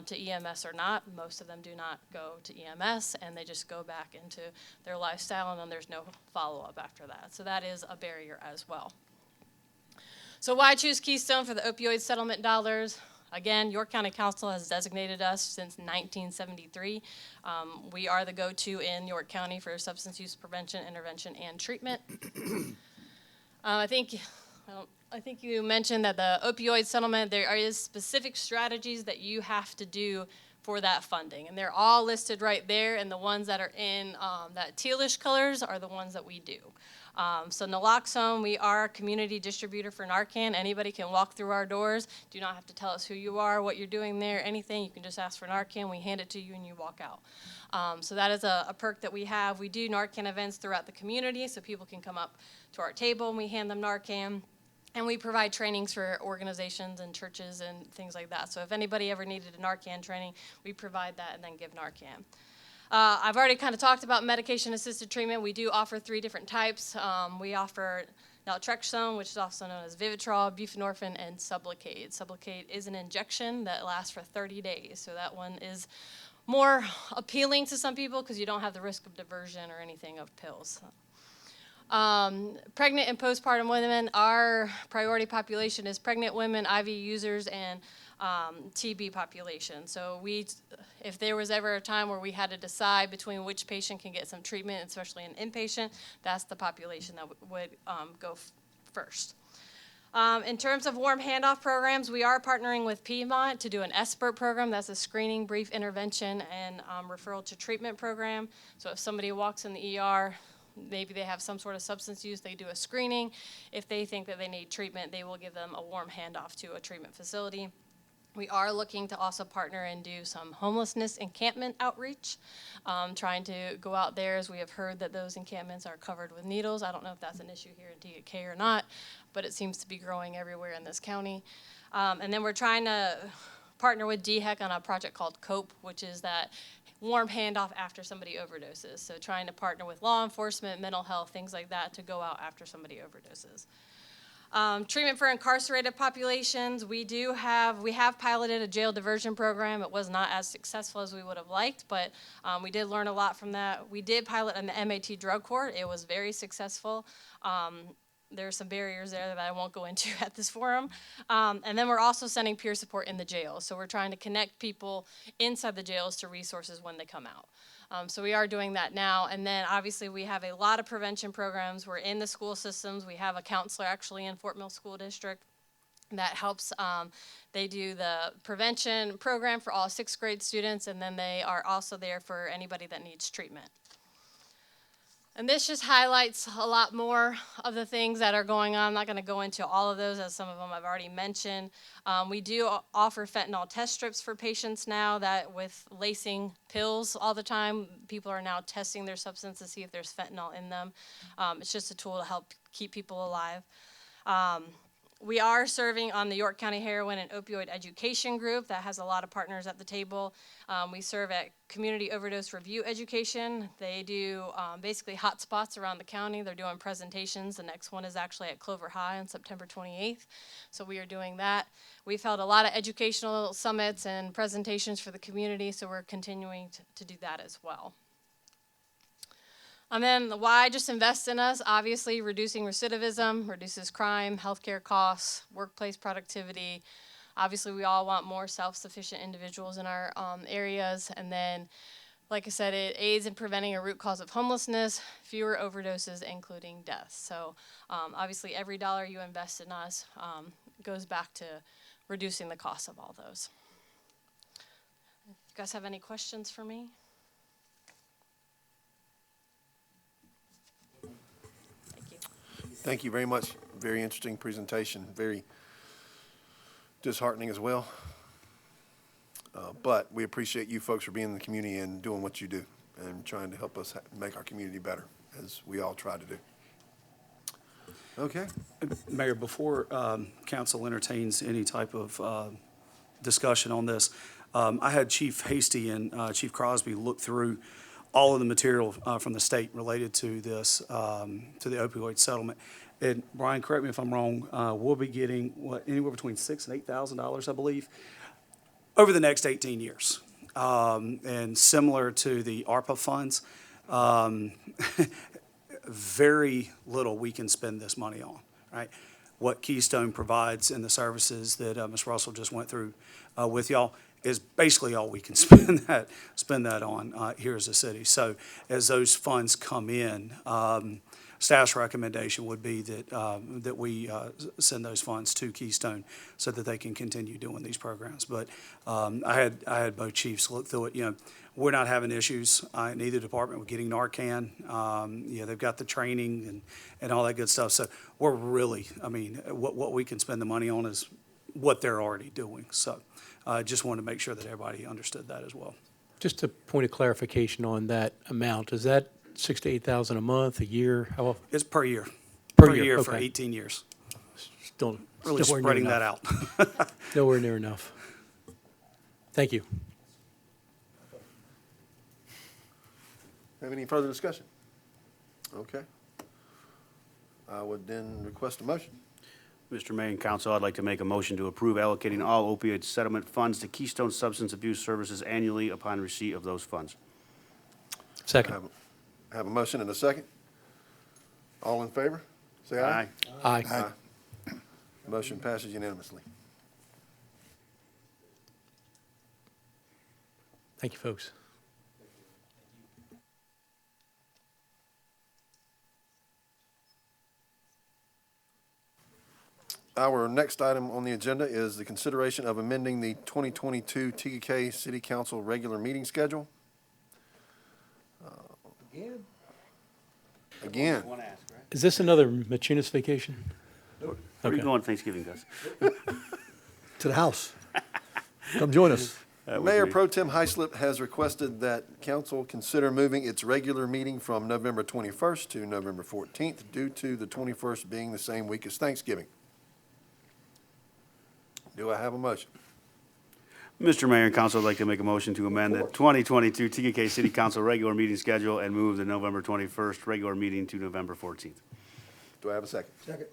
to EMS or not. Most of them do not go to EMS, and they just go back into their lifestyle, and then there's no follow-up after that. So that is a barrier as well. So why choose Keystone for the opioid settlement dollars? Again, York County Council has designated us since 1973. We are the go-to in York County for substance use prevention, intervention, and treatment. I think, I think you mentioned that the opioid settlement, there is specific strategies that you have to do for that funding. And they're all listed right there, and the ones that are in that tealish colors are the ones that we do. So naloxone, we are a community distributor for Narcan. Anybody can walk through our doors. Do not have to tell us who you are, what you're doing there, anything. You can just ask for Narcan. We hand it to you and you walk out. So that is a perk that we have. We do Narcan events throughout the community, so people can come up to our table and we hand them Narcan. And we provide trainings for organizations and churches and things like that. So if anybody ever needed a Narcan training, we provide that and then give Narcan. I've already kind of talked about medication-assisted treatment. We do offer 3 different types. We offer naltrexone, which is also known as Vivitrol, buprenorphine, and Sublocade. Sublocade is an injection that lasts for 30 days. So that one is more appealing to some people because you don't have the risk of diversion or anything of pills. Pregnant and postpartum women, our priority population is pregnant women, IV users, and TB population. So if there was ever a time where we had to decide between which patient can get some treatment, especially an inpatient, that's the population that would go first. In terms of warm handoff programs, we are partnering with Piedmont to do an SBIRT program. That's a screening, brief intervention, and referral to treatment program. So if somebody walks in the ER, maybe they have some sort of substance use, they do a screening. If they think that they need treatment, they will give them a warm handoff to a treatment facility. We are looking to also partner and do some homelessness encampment outreach, trying to go out there, as we have heard that those encampments are covered with needles. I don't know if that's an issue here in DK or not, but it seems to be growing everywhere in this county. And then we're trying to partner with DHEC on a project called COPE, which is that warm handoff after somebody overdoses. So trying to partner with law enforcement, mental health, things like that to go out after somebody overdoses. Treatment for incarcerated populations, we have piloted a jail diversion program. It was not as successful as we would have liked, but we did learn a lot from that. We did pilot an MAT drug court. It was very successful. There are some barriers there that I won't go into at this forum. And then we're also sending peer support in the jails. So we're trying to connect people inside the jails to resources when they come out. So we are doing that now. And then obviously we have a lot of prevention programs. We're in the school systems. We have a counselor actually in Fort Mill School District that helps. They do the prevention program for all 6th grade students, and then they are also there for anybody that needs treatment. And this just highlights a lot more of the things that are going on. I'm not going to go into all of those, as some of them I've already mentioned. We do offer fentanyl test strips for patients now, that with lacing pills all the time, people are now testing their substance to see if there's fentanyl in them. It's just a tool to help keep people alive. We are serving on the York County Heroin and Opioid Education Group that has a lot of partners at the table. We serve at Community Overdose Review Education. They do basically hotspots around the county. They're doing presentations. The next one is actually at Clover High on September 28th. So we are doing that. We've held a lot of educational summits and presentations for the community, so we're continuing to do that as well. And then why just invest in us? Obviously, reducing recidivism, reduces crime, healthcare costs, workplace productivity. Obviously, we all want more self-sufficient individuals in our areas. And then, like I said, it aids in preventing a root cause of homelessness, fewer overdoses, including deaths. So obviously, every dollar you invest in us goes back to reducing the cost of all those. You guys have any questions for me? Thank you very much. Very interesting presentation. Very disheartening as well. But we appreciate you folks for being in the community and doing what you do and trying to help us make our community better, as we all try to do. Okay. Mayor, before council entertains any type of discussion on this, I had Chief Hasty and Chief Crosby look through all of the material from the state related to this, to the opioid settlement. And Brian, correct me if I'm wrong, we'll be getting anywhere between $6,000 and $8,000, I believe, over the next 18 years. And similar to the ARPA funds, very little we can spend this money on, right? What Keystone provides and the services that Ms. Russell just went through with y'all is basically all we can spend that on here as a city. So as those funds come in, staff's recommendation would be that, that we send those funds to Keystone so that they can continue doing these programs. But I had both chiefs look through it. You know, we're not having issues in either department with getting Narcan. You know, they've got the training and all that good stuff. So we're really, I mean, what we can spend the money on is what they're already doing. So I just wanted to make sure that everybody understood that as well. Just a point of clarification on that amount, is that 6,000 to 8,000 a month, a year? How often? It's per year. Per year, for okay. 18 years. Still Really nowhere near spreading that enough. out. Nowhere near enough. Thank you. Have any further discussion? Okay. I would then request a motion. Mr. Mayor and Council, I'd like to make a motion to approve allocating all opioid settlement funds to Keystone Substance Abuse Services annually upon receipt of those funds. Second. Have a motion and a second. All in favor? Say aye. Aye. Motion passes unanimously. Thank you, folks. Our next item on the agenda is the consideration of amending the 2022 TK City Council regular meeting schedule. Again? Is this another Machunas vacation? Where are you Okay. going Thanksgiving, Gus? To the house. Come join us. Mayor Pro Tem Heislip has requested that council consider moving its regular meeting from November 21st to November 14th due to the 21st being the same week as Thanksgiving. Do I have a motion? Mr. Mayor and Council, I'd like to make a motion to amend the 2022 TK City Council regular meeting schedule and move the November 21st regular meeting to November 14th. Do I have a second? Second.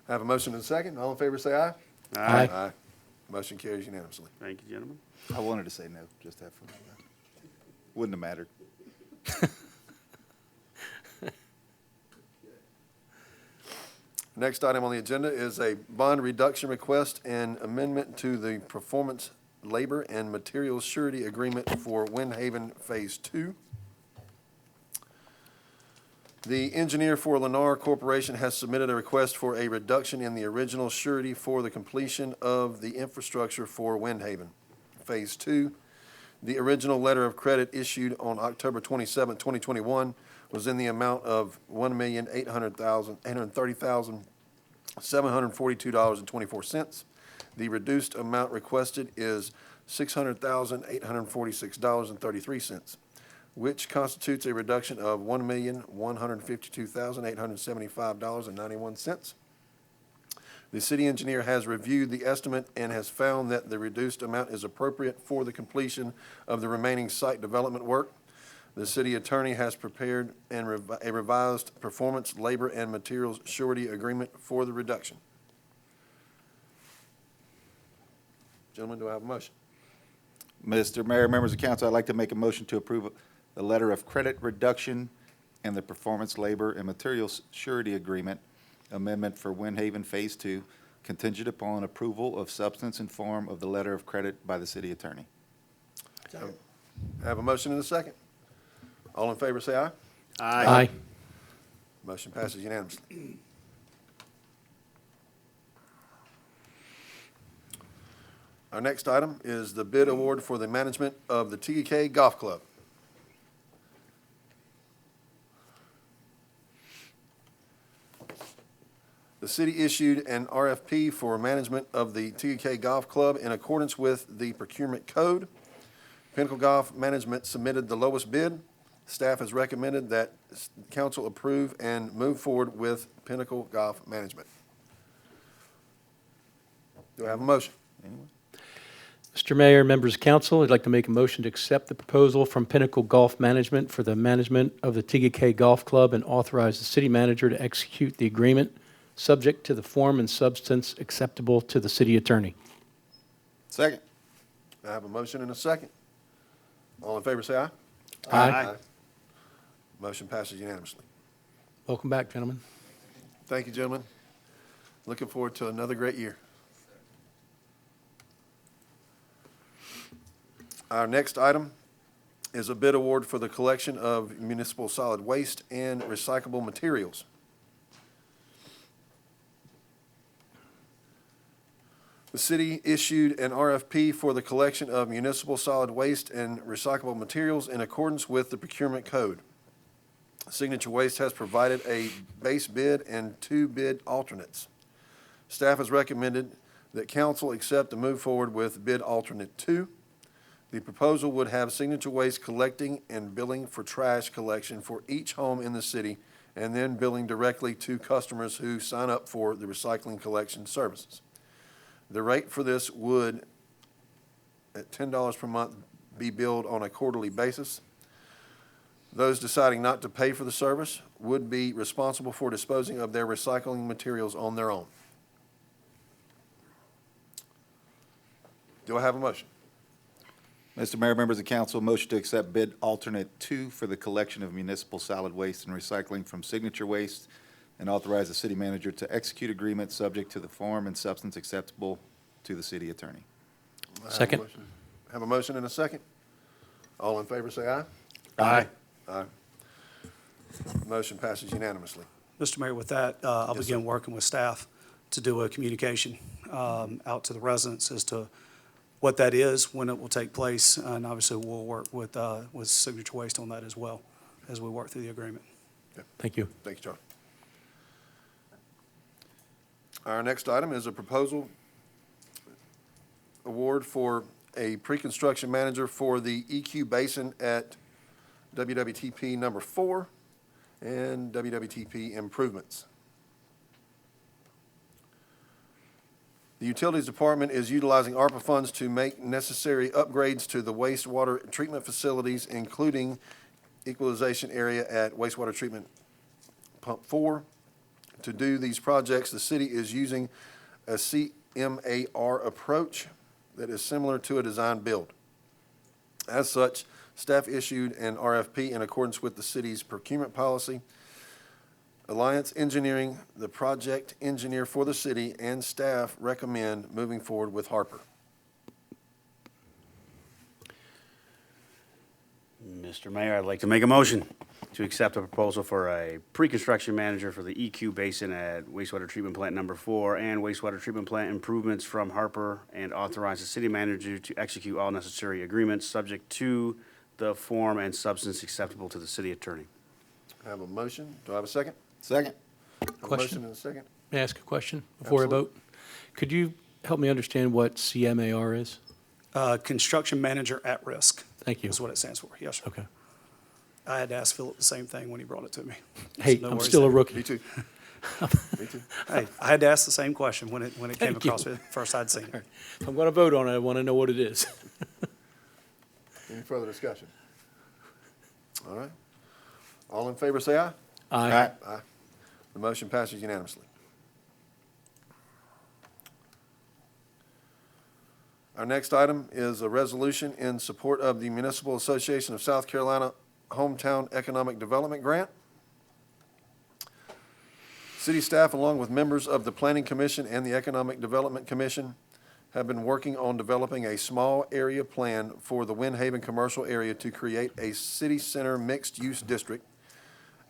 I have a motion and a second. All in favor, say aye. Aye. Motion carries unanimously. Thank you, gentlemen. I wanted to say no, just have fun. Wouldn't have mattered. Next item on the agenda is a bond reduction request and amendment to the performance, labor, and materials surety agreement for Windhaven Phase 2. The engineer for Lennar Corporation has submitted a request for a reduction in the original surety for the completion of the infrastructure for Windhaven Phase 2. The original letter of credit issued on October 27, 2021 was in the amount of $1,830,742.24. The reduced amount requested is $600,846.33, which constitutes a reduction of $1,152,875.91. The city engineer has reviewed the estimate and has found that the reduced amount is appropriate for the completion of the remaining site development work. The city attorney has prepared a revised performance, labor, and materials surety agreement for the reduction. Gentlemen, do I have a motion? Mr. Mayor, members of council, I'd like to make a motion to approve the letter of credit reduction and the performance, labor, and materials surety agreement amendment for Windhaven Phase 2, contingent upon approval of substance and form of the letter of credit by the city attorney. I have a motion and a second. All in favor, say aye. Aye. Motion passes unanimously. Our next item is the bid award for the management of the TK Golf Club. The city issued an RFP for management of the TK Golf Club in accordance with the procurement code. Pinnacle Golf Management submitted the lowest bid. Staff has recommended that council approve and move forward with Pinnacle Golf Management. Do I have a motion? Mr. Mayor, members of council, I'd like to make a motion to accept the proposal from Pinnacle Golf Management for the management of the TK Golf Club and authorize the city manager to execute the agreement, subject to the form and substance acceptable to the city attorney. Second. I have a motion and a second. All in favor, say aye. Aye. Motion passes unanimously. Welcome back, gentlemen. Thank you, gentlemen. Looking forward to another great year. Our next item is a bid award for the collection of municipal solid waste and recyclable materials. The city issued an RFP for the collection of municipal solid waste and recyclable materials in accordance with the procurement code. Signature Waste has provided a base bid and 2 bid alternates. Staff has recommended that council accept and move forward with bid alternate 2. The proposal would have Signature Waste collecting and billing for trash collection for each home in the city, and then billing directly to customers who sign up for the recycling collection services. The rate for this would, at $10 per month, be billed on a quarterly basis. Those deciding not to pay for the service would be responsible for disposing of their recycling materials on their own. Do I have a motion? Mr. Mayor, members of council, motion to accept bid alternate 2 for the collection of municipal solid waste and recycling from Signature Waste, and authorize the city manager to execute agreements subject to the form and substance acceptable to the city attorney. Second. Have a motion and a second. All in favor, say aye. Aye. Aye. Motion passes unanimously. Mr. Mayor, with that, I'll Yes, begin sir. working with staff to do a communication out to the residents as to what that is, when it will take place, and obviously we'll work with Signature Waste on that as well as we work through the agreement. Thank you. Thank you, John. Our next item is a proposal award for a pre-construction manager for the EQ Basin at WWTP number 4 and WWTP improvements. The Utilities Department is utilizing ARPA funds to make necessary upgrades to the wastewater treatment facilities, including equalization area at wastewater treatment pump 4. To do these projects, the city is using a CMAR approach that is similar to a design build. As such, staff issued an RFP in accordance with the city's procurement policy. Alliance Engineering, the project engineer for the city, and staff recommend moving forward with Harper. Mr. Mayor, I'd like to make a motion to accept a proposal for a pre-construction manager for the EQ Basin at wastewater treatment plant number 4 and wastewater treatment plant improvements from Harper, and authorize the city manager to execute all necessary agreements subject to the form and substance acceptable to the city attorney. I have a motion. Do I have a second? Second. I have a Question? motion and a second. May I ask a question before I Absolutely. vote? Could you help me understand what CMAR is? Construction Manager at Risk Thank you. is what it stands for, yes, sir. Okay. I had to ask Philip the same thing when he brought it to me. Hey, So no I'm worries still a there. rookie. Me too. Me too. Hey, I had to ask the same question when it came Thank you. across me, first I'd seen it. If I'm going to vote on it, I want to know what it is. Any further discussion? All right. All in favor, say aye. Aye. Aye. The motion passes unanimously. Our next item is a resolution in support of the Municipal Association of South Carolina Hometown Economic Development Grant. City staff, along with members of the Planning Commission and the Economic Development Commission, have been working on developing a small area plan for the Windhaven commercial area to create a city center mixed-use district.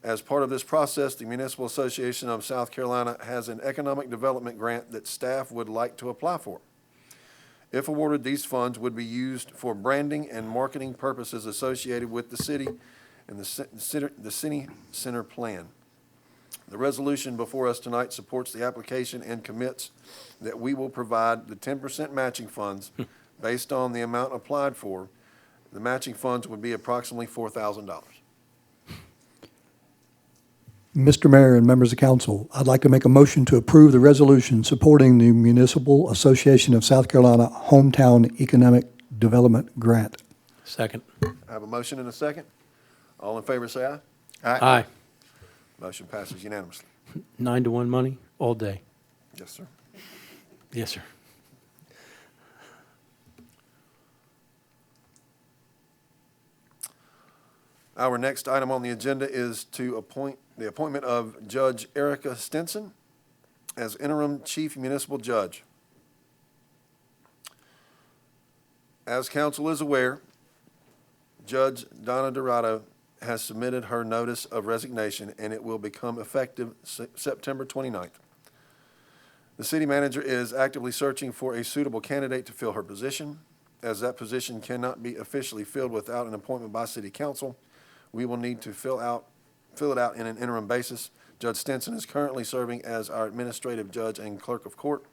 As part of this process, the Municipal Association of South Carolina has an economic development grant that staff would like to apply for. If awarded, these funds would be used for branding and marketing purposes associated with the city and the city center plan. The resolution before us tonight supports the application and commits that we will provide the 10% matching funds based on the amount applied for. The matching funds would be approximately $4,000. Mr. Mayor and members of council, I'd like to make a motion to approve the resolution supporting the Municipal Association of South Carolina Hometown Economic Development Grant. Second. I have a motion and a second. All in favor, say aye. Aye. Motion passes unanimously. 9-to-1 money, all day. Yes, sir. Yes, sir. Our next item on the agenda is to appoint the appointment of Judge Erica Stinson as interim chief municipal judge. As council is aware, Judge Donna Dorado has submitted her notice of resignation, and it will become effective September 29th. The city manager is actively searching for a suitable candidate to fill her position. As that position cannot be officially filled without an appointment by city council, we will need to fill it out in an interim basis. Judge Stinson is currently serving as our administrative judge and clerk of court.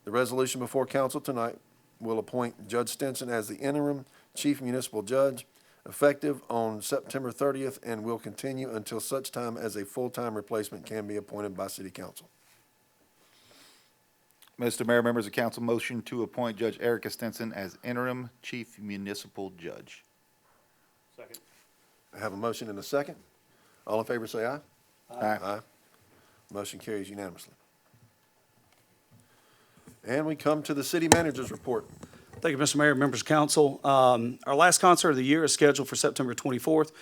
The resolution before council tonight will appoint Judge Stinson as the interim chief municipal judge, effective on September 30th, and will continue until such time as a full-time replacement can be appointed by city council. Mr. Mayor, members of council, motion to appoint Judge Erica Stinson as interim chief municipal judge. Second. I have a motion and a second. All in favor say aye. Aye. Motion carries unanimously. And we come to the city manager's report. Thank you, Mr. Mayor, members of council. Our last concert of the year is scheduled for September 24th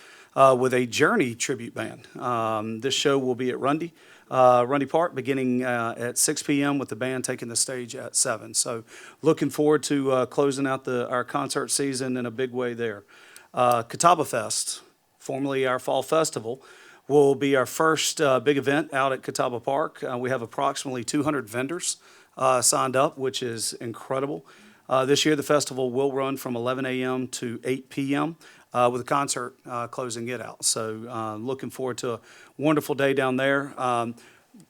with a Journey tribute band. This show will be at Rundy Park, beginning at 6 p.m. with the band taking the stage at 7. So looking forward to closing out our concert season in a big way there. Catawba Fest, formerly our fall festival, will be our first big event out at Catawba Park. We have approximately 200 vendors signed up, which is incredible. This year, the festival will run from 11 a.m. to 8 p.m. With a concert closing it out. So looking forward to a wonderful day down there.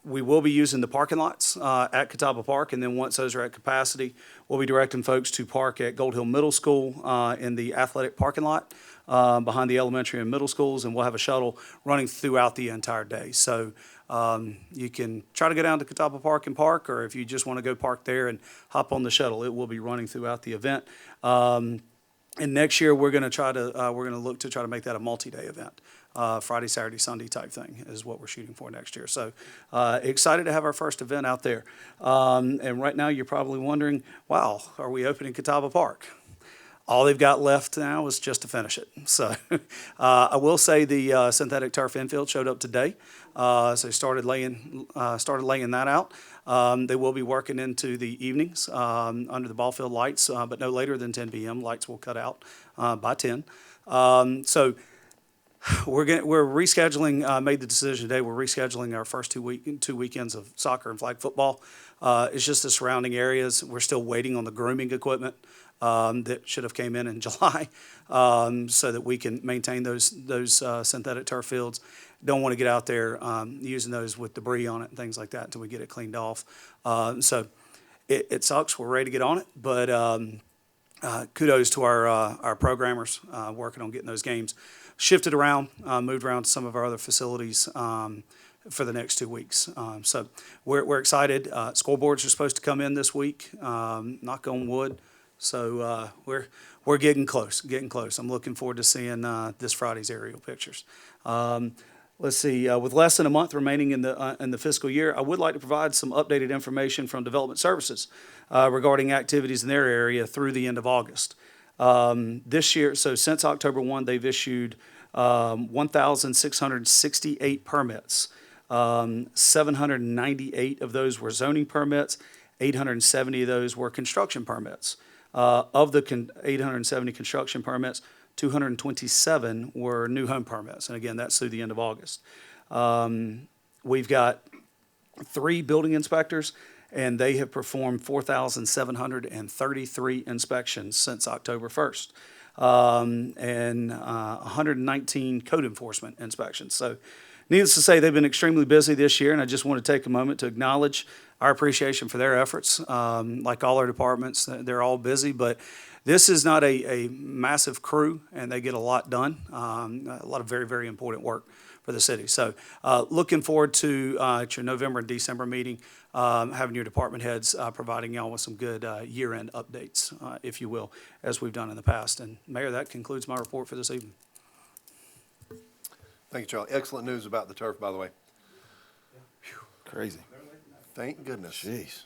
We will be using the parking lots at Catawba Park, and then once those are at capacity, we'll be directing folks to park at Gold Hill Middle School in the athletic parking lot behind the elementary and middle schools, and we'll have a shuttle running throughout the entire day. So you can try to go down to Catawba Park and park, or if you just want to go park there and hop on the shuttle, it will be running throughout the event. And next year, we're going to look to try to make that a multi-day event. Friday, Saturday, Sunday type thing is what we're shooting for next year. So excited to have our first event out there. And right now, you're probably wondering, wow, are we opening Catawba Park? All they've got left now is just to finish it. So I will say the synthetic turf infield showed up today. So started laying that out. They will be working into the evenings under the ball field lights, but no later than 10 p.m. Lights will cut out by 10. So we're rescheduling. Made the decision today. We're rescheduling our first two weekends of soccer and flag football. It's just the surrounding areas. We're still waiting on the grooming equipment that should have came in July, so that we can maintain those synthetic turf fields. Don't want to get out there using those with debris on it and things like that until we get it cleaned off. So it sucks. We're ready to get on it, but kudos to our programmers working on getting those games shifted around, moved around to some of our other facilities for the next 2 weeks. So we're excited. Scoreboards are supposed to come in this week. Knock on wood. So we're getting close. I'm looking forward to seeing this Friday's aerial pictures. Let's see. With less than a month remaining in the fiscal year, I would like to provide some updated information from Development Services regarding activities in their area through the end of August. This year, so since October 1, they've issued 1,668 permits. 798 of those were zoning permits. 870 of those were construction permits. Of the 870 construction permits, 227 were new home permits. And again, that's through the end of August. We've got 3 building inspectors, and they have performed 4,733 inspections since October 1st. And 119 code enforcement inspections. So needless to say, they've been extremely busy this year, and I just want to take a moment to acknowledge our appreciation for their efforts. Like all our departments, they're all busy, but this is not a massive crew, and they get a lot done, a lot of very, very important work for the city. So looking forward to your November and December meeting, having your department heads providing y'all with some good year-end updates, if you will, as we've done in the past. And Mayor, that concludes my report for this evening. Thank you, Charlie. Excellent news about the turf, by the way. Crazy. Thank goodness. Jeez.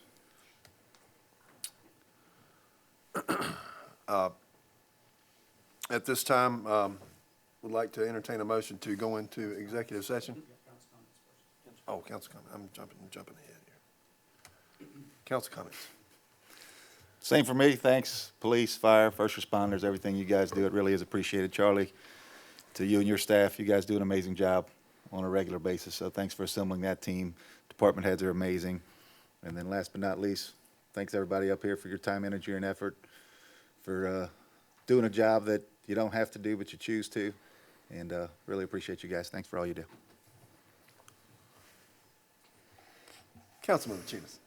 At this time, would like to entertain a motion to go into executive session. Oh, council comment. I'm jumping ahead here. Council comments. Same for me. Thanks, police, fire, first responders, everything you guys do. It really is appreciated. Charlie, to you and your staff, you guys do an amazing job on a regular basis. So thanks for assembling that team. Department heads are amazing. And then last but not least, thanks everybody up here for your time, energy, and effort, for doing a job that you don't have to do, but you choose to. And really appreciate you guys. Thanks for all you do. Councilman Machinas.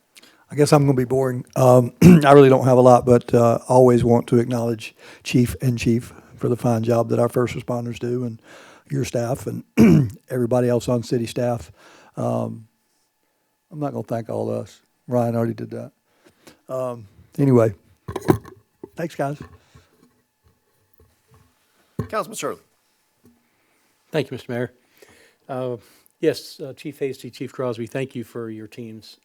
I guess I'm going to be boring. I really don't have a lot, but always want to acknowledge Chief and Chief for the fine job that our first responders do, and your staff and everybody else on city staff. I'm not going to thank all of us. Ryan already did that. Anyway, thanks, guys. Councilman Shirley. Thank you, Mr. Mayor. Yes, Chief Hasty, Chief Crosby, thank you for your teams.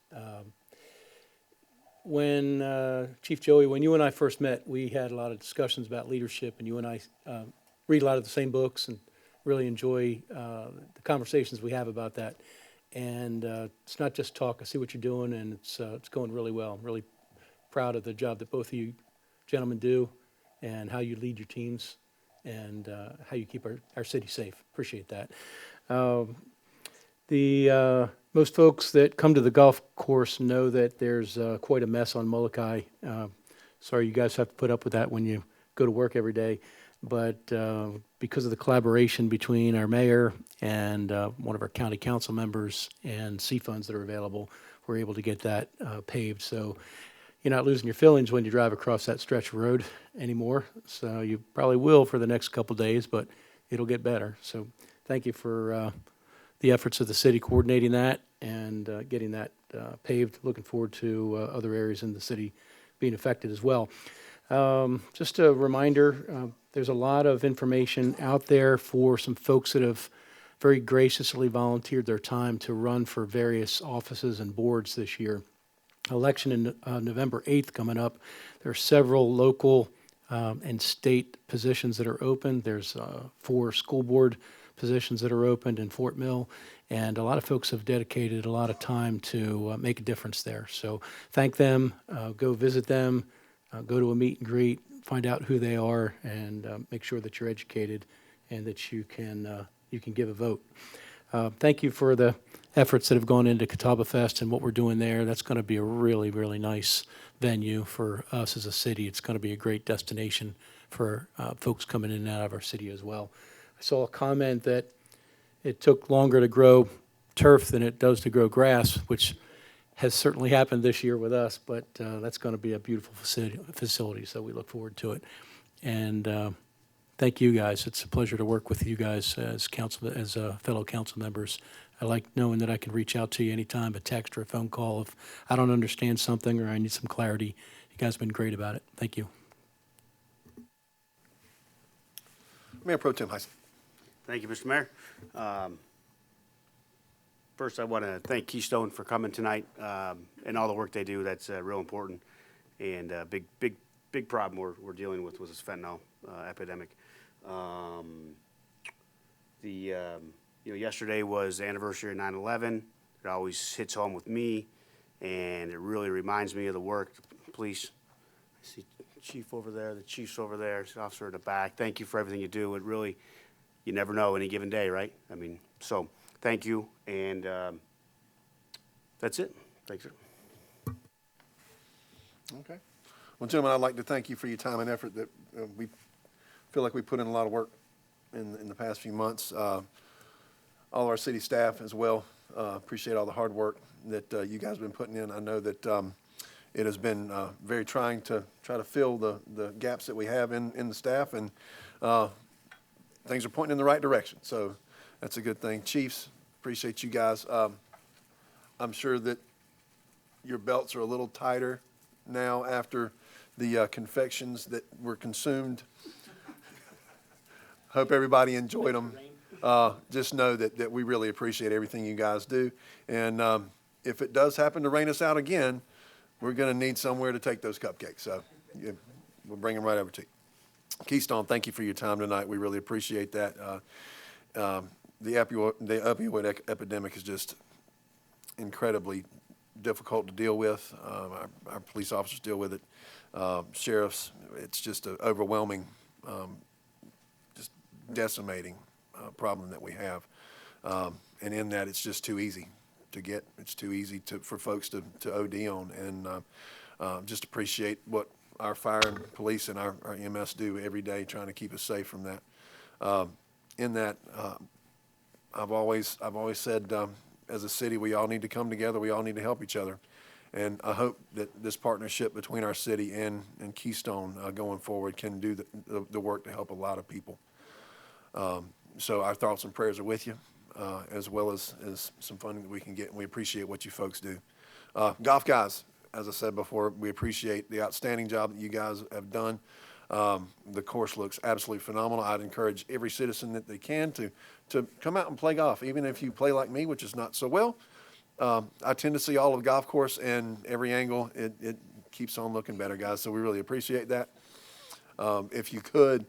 Chief Joey, when you and I first met, we had a lot of discussions about leadership, and you and I read a lot of the same books and really enjoy the conversations we have about that. And it's not just talk. I see what you're doing, and it's going really well. I'm really proud of the job that both of you gentlemen do and how you lead your teams and how you keep our city safe. Appreciate that. Most folks that come to the golf course know that there's quite a mess on Molokai. Sorry you guys have to put up with that when you go to work every day. But because of the collaboration between our mayor and one of our county council members and C funds that are available, we're able to get that paved. So you're not losing your feelings when you drive across that stretch of road anymore. So you probably will for the next couple days, but it'll get better. So thank you for the efforts of the city coordinating that and getting that paved. Looking forward to other areas in the city being affected as well. Just a reminder, there's a lot of information out there for some folks that have very graciously volunteered their time to run for various offices and boards this year. Election in November 8th coming up. There are several local and state positions that are open. There's 4 school board positions that are opened in Fort Mill, and a lot of folks have dedicated a lot of time to make a difference there. So thank them, go visit them, go to a meet and greet, find out who they are, and make sure that you're educated and that you can give a vote. Thank you for the efforts that have gone into Catawba Fest and what we're doing there. That's going to be a really, really nice venue for us as a city. It's going to be a great destination for folks coming in and out of our city as well. I saw a comment that it took longer to grow turf than it does to grow grass, which has certainly happened this year with us, but that's going to be a beautiful facility, so we look forward to it. And thank you guys. It's a pleasure to work with you guys as fellow council members. I like knowing that I can reach out to you anytime, a text or a phone call if I don't understand something or I need some clarity. You guys have been great about it. Thank you. Mayor Pro Tem Heisman. Thank you, Mr. Mayor. First, I want to thank Keystone for coming tonight and all the work they do. That's real important. And big problem we're dealing with was this fentanyl epidemic. Yesterday was the anniversary of 9/11. It always hits home with me, and it really reminds me of the work. Police, I see Chief over there, the Chief's over there, the officer in the back. Thank you for everything you do. It really, you never know any given day, right? I mean, so thank you, and that's it. Thanks, sir. Okay. Well, gentlemen, I'd like to thank you for your time and effort that we feel like we put in a lot of work in the past few months. All of our city staff as well. Appreciate all the hard work that you guys have been putting in. I know that it has been very trying to try to fill the gaps that we have in the staff, and things are pointing in the right direction. So that's a good thing. Chiefs, appreciate you guys. I'm sure that your belts are a little tighter now after the confections that were consumed. Hope everybody enjoyed them. Just know that we really appreciate everything you guys do. And if it does happen to rain us out again, we're going to need somewhere to take those cupcakes. So we'll bring them right over to you. Keystone, thank you for your time tonight. We really appreciate that. The opioid epidemic is just incredibly difficult to deal with. Our police officers deal with it sheriffs. It's just an overwhelming, just decimating problem that we have. And in that, it's just too easy to get. It's too easy for folks to OD on. And just appreciate what our fire and police and our EMS do every day trying to keep us safe from that. In that, I've always said, as a city, we all need to come together. We all need to help each other. And I hope that this partnership between our city and Keystone going forward can do the work to help a lot of people. So our thoughts and prayers are with you, as well as some funding that we can get. And we appreciate what you folks do. Golf guys, as I said before, we appreciate the outstanding job that you guys have done. The course looks absolutely phenomenal. I'd encourage every citizen that they can to come out and play golf, even if you play like me, which is not so well. I tend to see all of the golf course, and every angle, it keeps on looking better, guys. So we really appreciate that. If you could,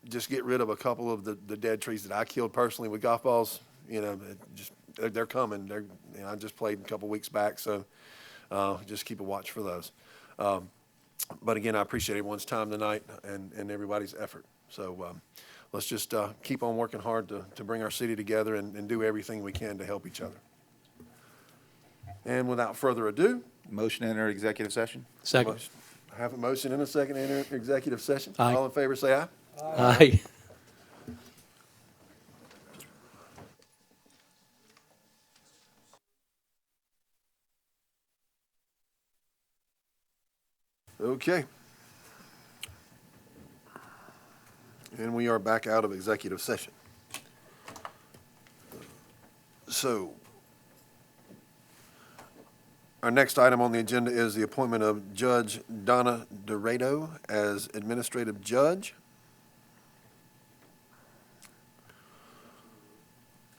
just get rid of a couple of the dead trees that I killed personally with golf balls. You know, they're coming. I just played a couple weeks back, so just keep a watch for those. But again, I appreciate everyone's time tonight and everybody's effort. So let's just keep on working hard to bring our city together and do everything we can to help each other. And without further ado. Motion to enter executive session? Second. I have a motion and a second to enter executive session. Aye. All in favor, say aye. Aye. Okay. And we are back out of executive session. So our next item on the agenda is the appointment of Judge Donna Dorado as administrative judge.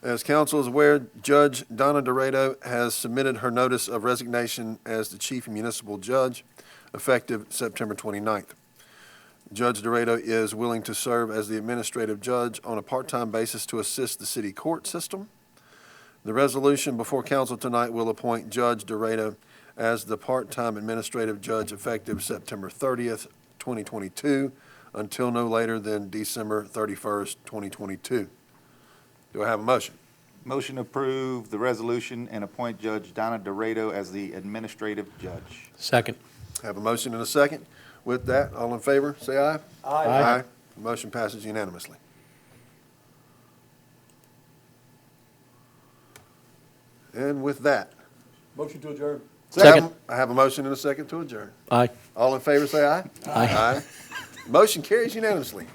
As council is aware, Judge Donna Dorado has submitted her notice of resignation as the chief municipal judge effective September 29th. Judge Dorado is willing to serve as the administrative judge on a part-time basis to assist the city court system. The resolution before council tonight will appoint Judge Dorado as the part-time administrative judge effective September 30th, 2022, until no later than December 31st, 2022. Do I have a motion? Motion to approve the resolution and appoint Judge Donna Dorado as the administrative judge. Second. Have a motion and a second. With that, all in favor, say aye. Aye. Motion passes unanimously. And with that. Motion to adjourn. Second. I have a motion and a second to adjourn. Aye. All in favor, say aye. Aye. Motion carries unanimously.